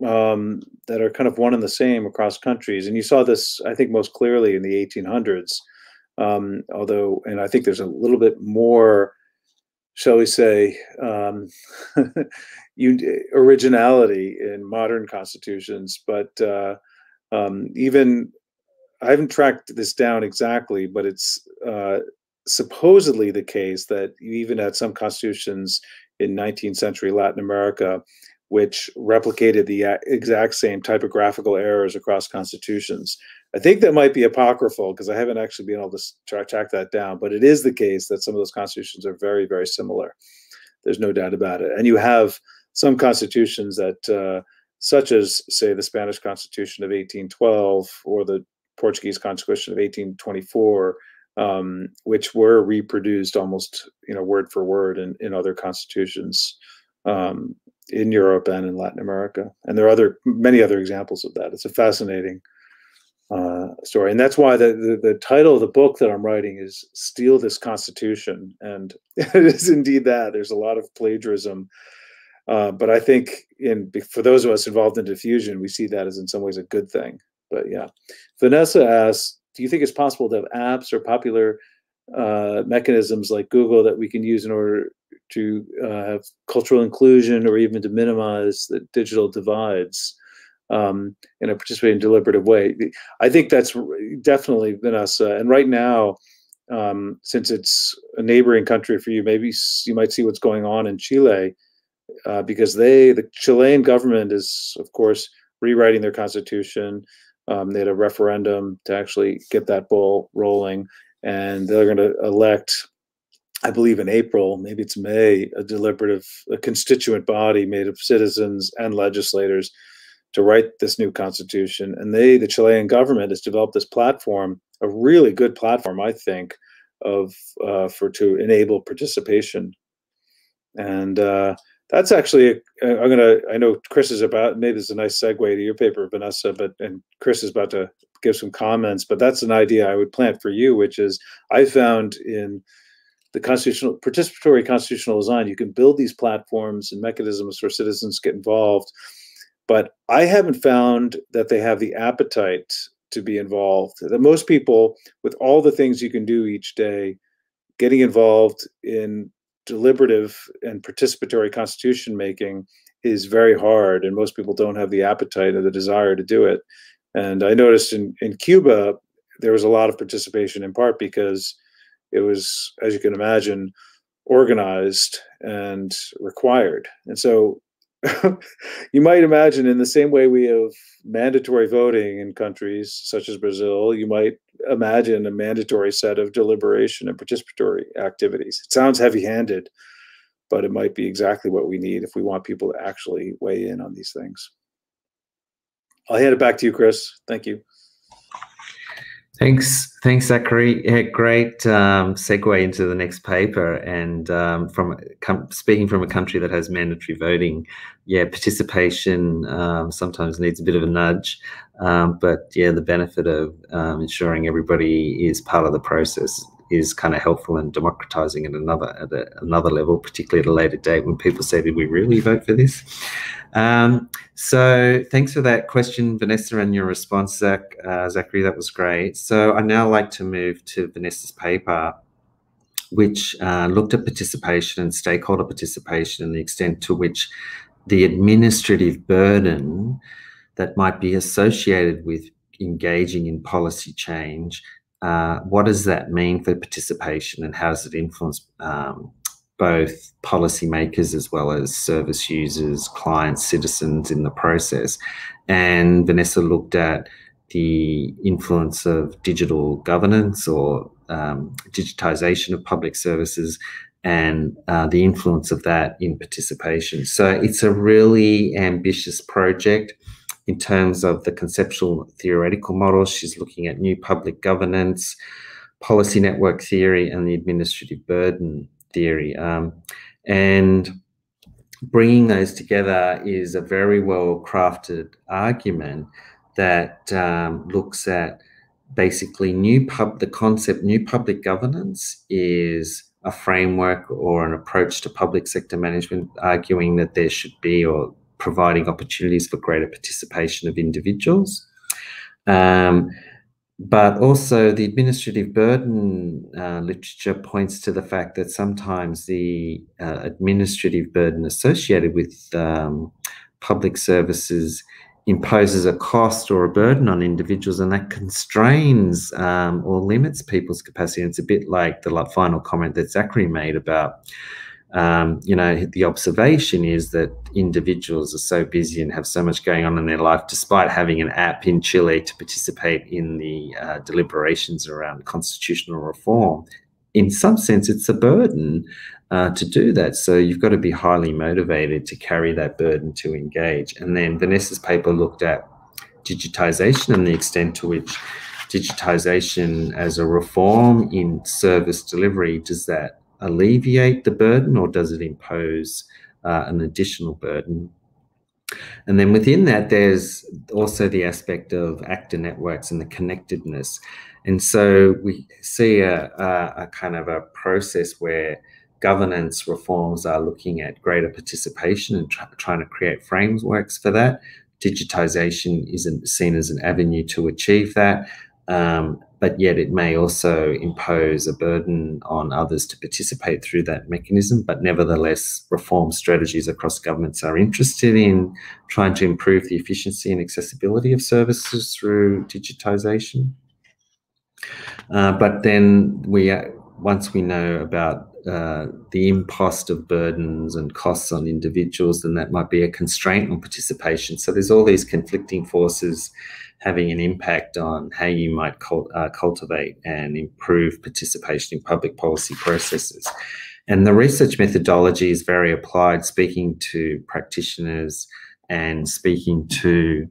that are kind of one and the same across countries. And you saw this, I think, most clearly in the 1800s. Although, and I think there's a little bit more, shall we say, originality in modern constitutions. But even I haven't tracked this down exactly, but it's supposedly the case that you even had some constitutions in 19th century Latin America which replicated the exact same typographical errors across constitutions. I think that might be apocryphal because I haven't actually been able to track that down, but it is the case that some of those constitutions are very, very similar. There's no doubt about it. And you have some constitutions that, such as, say, the Spanish Constitution of 1812 or the Portuguese Constitution of 1824, which were reproduced almost, word for word in other constitutions in Europe and in Latin America. And there are many other examples of that. It's a fascinating story. And that's why the title of the book that I'm writing is Steal This Constitution. And it is indeed that. There's a lot of plagiarism. But I think for those of us involved in diffusion, we see that as in some ways a good thing. But yeah. Vanessa asks, do you think it's possible to have apps or popular mechanisms like Google that we can use in order to have cultural inclusion or even to minimize the digital divides in a participating, deliberative way? I think that's definitely, Vanessa. And right now, since it's a neighboring country for you, maybe you might see what's going on in Chile, because the Chilean government is, of course, rewriting their constitution. They had a referendum to actually get that ball rolling, and they're going to elect, I believe in April, maybe it's May, a constituent body made of citizens and legislators to write this new constitution. And the Chilean government has developed this platform, a really good platform, I think, to enable participation. And that's actually, I know Chris is maybe it's a nice segue to your paper, Vanessa, and Chris is about to give some comments, but that's an idea I would plant for you, which is I found in the participatory constitutional design, you can build these platforms and mechanisms for citizens to get involved, but I haven't found that they have the appetite to be involved. That most people, with all the things you can do each day, getting involved in deliberative and participatory constitution making is very hard, and most people don't have the appetite or the desire to do it. And I noticed in Cuba, there was a lot of participation, in part because it was, as you can imagine, organized and required. And so you might imagine, in the same way we have mandatory voting in countries such as Brazil, you might imagine a mandatory set of deliberation and participatory activities. It sounds heavy-handed, but it might be exactly what we need if we want people to actually weigh in on these things. I'll hand it back to you, Chris. Thank you. Thanks, Zachary. Yeah, great segue into the next paper. And speaking from a country that has mandatory voting, yeah, participation sometimes needs a bit of a nudge, but yeah, the benefit of ensuring everybody is part of the process is kind of helpful in democratizing at another level, particularly at a later date when people say, did we really vote for this? So thanks for that question, Vanessa, and your response, Zachary. That was great. So I'd now like to move to Vanessa's paper, which looked at participation and stakeholder participation and the extent to which the administrative burden that might be associated with engaging in policy change. What does that mean for participation, and how does it influence both policymakers as well as service users, clients, citizens in the process? And Vanessa looked at the influence of digital governance or digitization of public services and the influence of that in participation. So it's a really ambitious project. In terms of the conceptual theoretical model, she's looking at new public governance, policy network theory, and the administrative burden theory. And bringing those together is a very well-crafted argument that looks at basically the concept new public governance is a framework or an approach to public sector management, arguing that there should be, or providing opportunities for greater participation of individuals. But also the administrative burden literature points to the fact that sometimes the administrative burden associated with public services imposes a cost or a burden on individuals, and that constrains or limits people's capacity. And it's a bit like the final comment that Zachary made about, you know, the observation is that individuals are so busy and have so much going on in their life, despite having an app in Chile to participate in the deliberations around constitutional reform. In some sense, it's a burden to do that. So you've got to be highly motivated to carry that burden to engage. And then Vanessa's paper looked at digitization and the extent to which digitization as a reform in service delivery, does that alleviate the burden or does it impose an additional burden? And then within that, there's also the aspect of actor networks and the connectedness. And so we see a kind of a process where governance reforms are looking at greater participation and trying to create frameworks for that. Digitization isn't seen as an avenue to achieve that, but yet it may also impose a burden on others to participate through that mechanism. But nevertheless, reform strategies across governments are interested in trying to improve the efficiency and accessibility of services through digitization. But then once we know about the impost of burdens and costs on individuals, then that might be a constraint on participation. So there's all these conflicting forces having an impact on how you might cultivate and improve participation in public policy processes. And the research methodology is very applied, speaking to practitioners and speaking to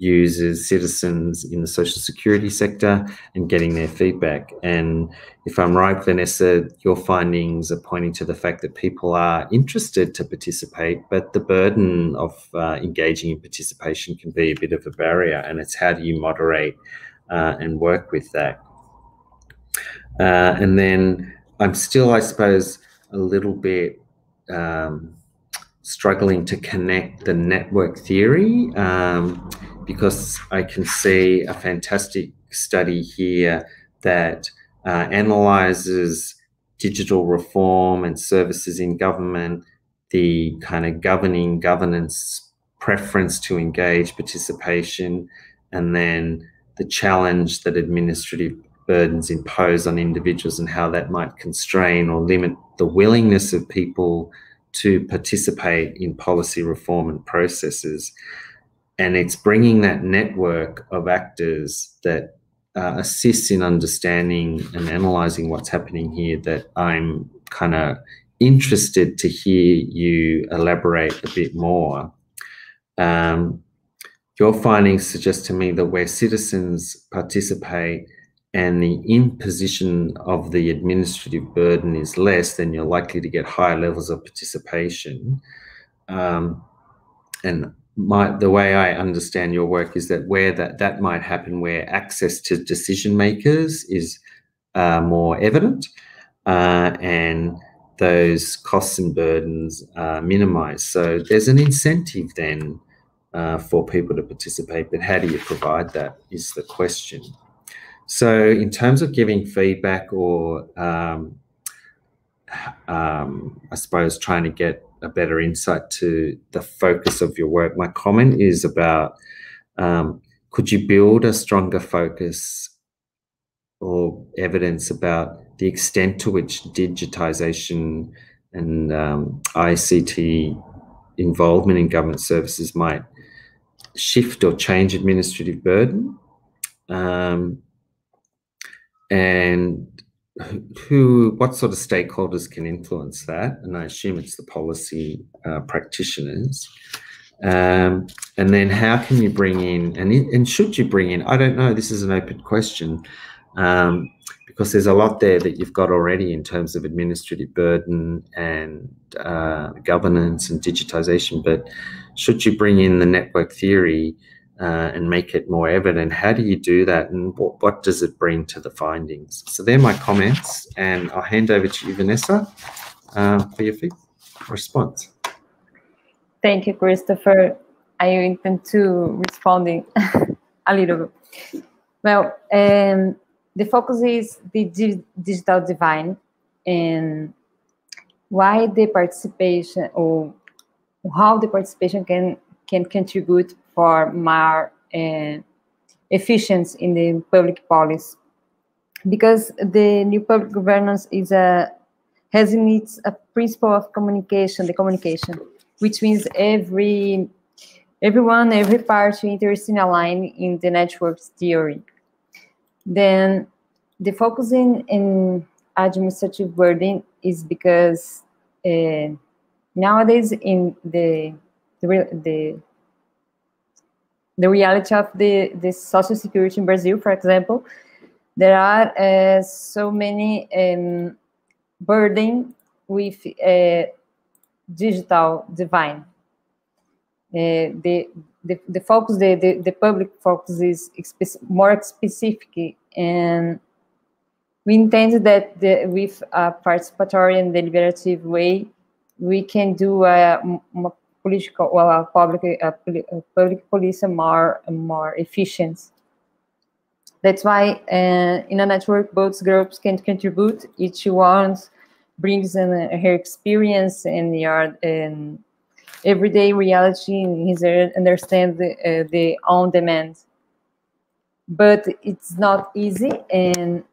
users, citizens in the social security sector, and getting their feedback. And if I'm right, Vanessa, your findings are pointing to the fact that people are interested to participate, but the burden of engaging in participation can be a bit of a barrier, and it's how do you moderate and work with that. And then I'm still, I suppose, a little bit struggling to connect the network theory, because I can see a fantastic study here that analyzes digital reform and services in government, the kind of governing governance preference to engage participation, and then the challenge that administrative burdens impose on individuals and how that might constrain or limit the willingness of people to participate in policy reform and processes. And it's bringing that network of actors that assists in understanding and analysing what's happening here that I'm kind of interested to hear you elaborate a bit more. Your findings suggest to me that where citizens participate and the imposition of the administrative burden is less, then you're likely to get higher levels of participation. And the way I understand your work is that where that might happen, where access to decision makers is more evident, and those costs and burdens are minimized. So there's an incentive then for people to participate, but how do you provide that is the question. So in terms of giving feedback or I suppose trying to get a better insight to the focus of your work, my comment is about could you build a stronger focus or evidence about the extent to which digitization and ICT involvement in government services might shift or change administrative burden? And what sort of stakeholders can influence that? And I assume it's the policy practitioners. And then how can you bring in, and should you bring in, I don't know, this is an open question, because there's a lot there that you've got already in terms of administrative burden and governance and digitization, but should you bring in the network theory and make it more evident? How do you do that, and what does it bring to the findings? So they're my comments, and I'll hand over to you, Vanessa, for your response. Thank you, Christopher. I intend to respond a little bit. Well, the focus is the digital divide and why the participation, or how the participation can contribute for more efficiency in the public policy. Because the new public governance has in its a principle of communication, the communication, which means everyone, every party interested in align in the networks theory. Then the focus in administrative burden is because nowadays in the reality of the social security in Brazil, for example, there are so many burden with digital divine. The focus, the public focus is more specific, and we intend that with a participatory and deliberative way, we can do a political, well, a public policy more efficient. That's why in a network, both groups can contribute. Each one brings her experience and your everyday reality, and his understand the own demand. But it's not easy, and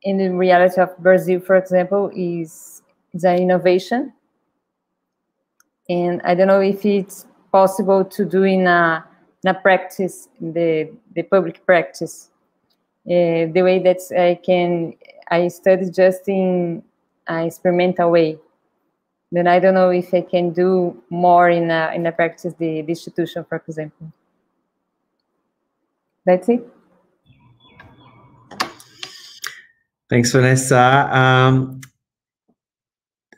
in the reality of Brazil, for example, is an innovation. And I don't know if it's possible to do in a practice, the public practice, the way that I study just in an experimental way. Then I don't know if I can do more in a practice, the institution, for example. That's it. Thanks, Vanessa.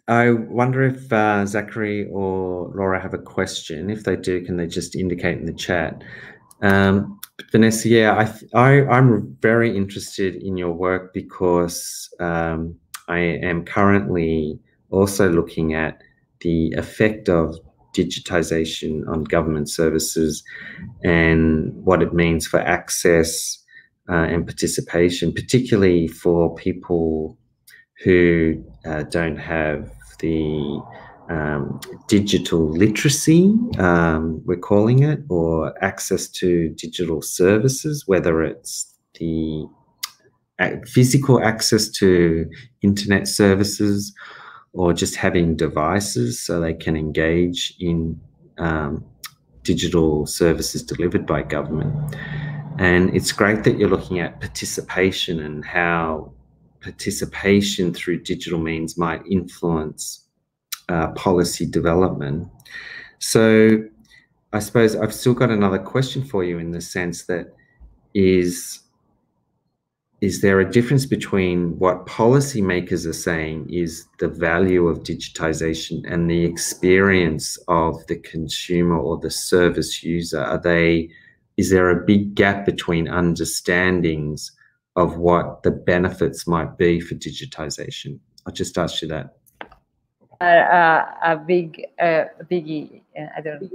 I wonder if Zachary or Laura have a question. If they do, can they just indicate in the chat? Vanessa, yeah, I'm very interested in your work because I am currently also looking at the effect of digitization on government services and what it means for access and participation, particularly for people who don't have the digital literacy, we're calling it, or access to digital services, whether it's the physical access to internet services or just having devices so they can engage in digital services delivered by government. And it's great that you're looking at participation and how participation through digital means might influence policy development. So I suppose I've still got another question for you, in the sense that is there a difference between what policymakers are saying is the value of digitization and the experience of the consumer or the service user? Is there a big gap between understandings of what the benefits might be for digitization? I'll just ask you that. A biggie, I don't know.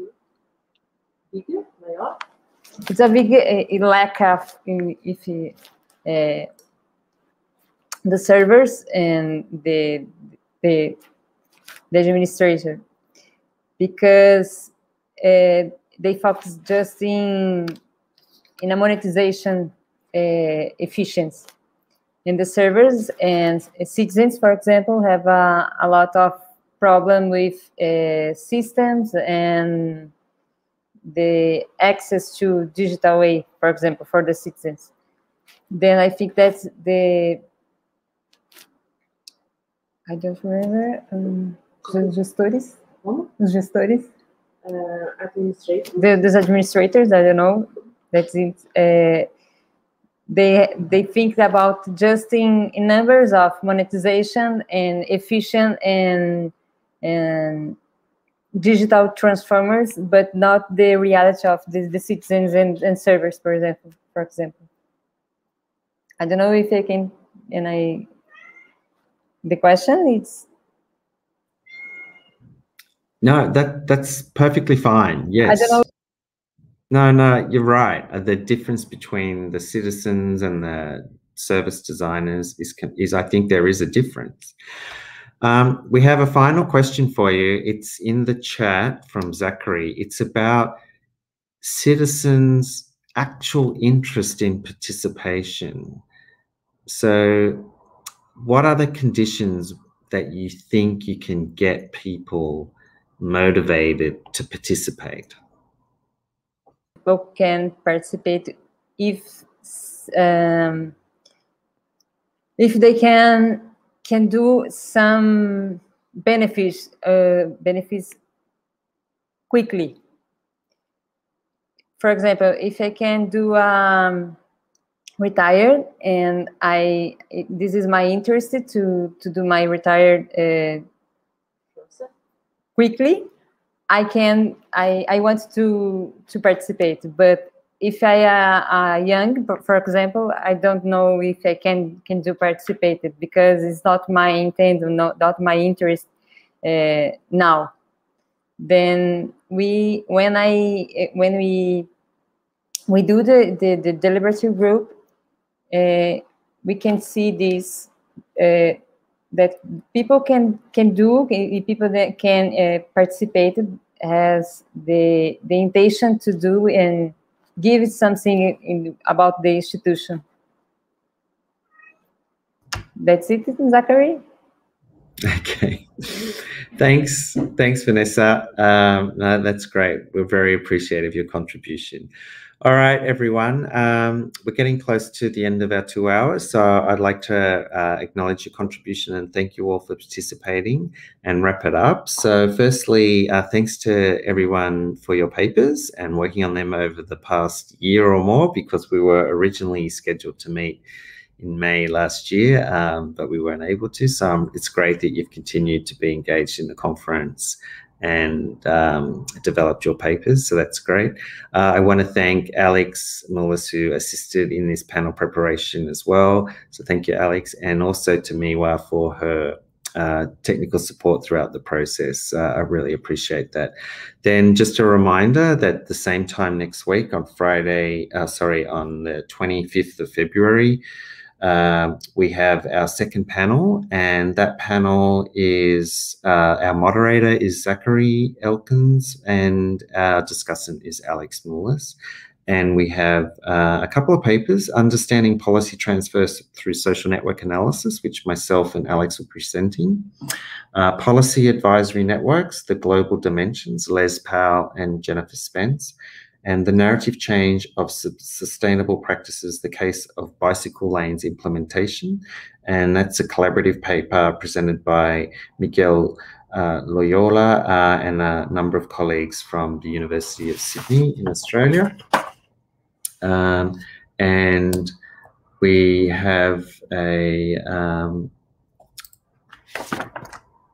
It's a big lack of the servers and the administrator, because they focus just in a monetization efficiency. In the servers, and citizens, for example, have a lot of problem with systems and the access to digital way, for example, for the citizens. Then I think that's I don't remember, gestores? Administrators? These administrators, I don't know. That's it. They think about just in numbers of monetization and efficient and digital transformers, but not the reality of the citizens and servers, for example. I don't know if I can, the question is. No, that's perfectly fine. Yes. I don't know. No, you're right. The difference between the citizens and the service designers is I think there is a difference. We have a final question for you. It's in the chat from Zachary. It's about citizens' actual interest in participation. So what are the conditions that you think you can get people motivated to participate? People can participate if they can do some benefits quickly. For example, if I can do retired and this is my interest to do my retired quickly, I want to participate. But if I are young, for example, I don't know if I can do participate because it's not my intent, not my interest now. Then when we do the deliberative group, we can see this that people can do, people that can participate has the intention to do and give something about the institution. That's it, Zachary. Okay, thanks, Vanessa. No, that's great. We're very appreciative of your contribution. All right, everyone. We're getting close to the end of our 2 hours, so I'd like to acknowledge your contribution and thank you all for participating and wrap it up. So firstly, thanks to everyone for your papers and working on them over the past year or more, because we were originally scheduled to meet in May last year, but we weren't able to. So it's great that you've continued to be engaged in the conference and developed your papers, so that's great. I want to thank Alex Mullis, who assisted in this panel preparation as well. So thank you, Alex, and also to Miwa for her technical support throughout the process. I really appreciate that. Then just a reminder that the same time next week on Friday, on the 25th of February, we have our second panel, and that panel is our moderator is Zachary Elkins and our discussant is Alex Mullis. And we have a couple of papers, Understanding Policy Transfers Through Social Network Analysis, which myself and Alex are presenting. Policy Advisory Networks, The Global Dimensions, Les Powell and Jennifer Spence. And The Narrative Change of Sustainable Practices, the Case of Bicycle Lanes Implementation. And that's a collaborative paper presented by Miguel Loyola and a number of colleagues from the University of Sydney in Australia. And we have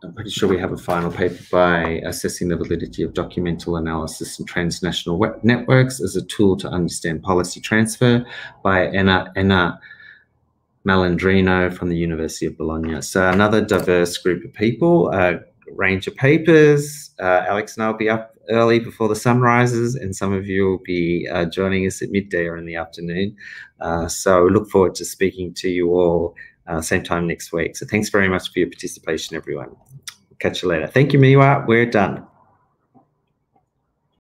I'm pretty sure we have a final paper by Assessing the Validity of Documental Analysis in Transnational Networks as a Tool to Understand Policy Transfer by Anna Malandrino from the University of Bologna. So another diverse group of people, a range of papers. Alex and I will be up early before the sun rises, and some of you will be joining us at midday or in the afternoon. So look forward to speaking to you all same time next week. So thanks very much for your participation, everyone. Catch you later. Thank you, Miwa. We're done.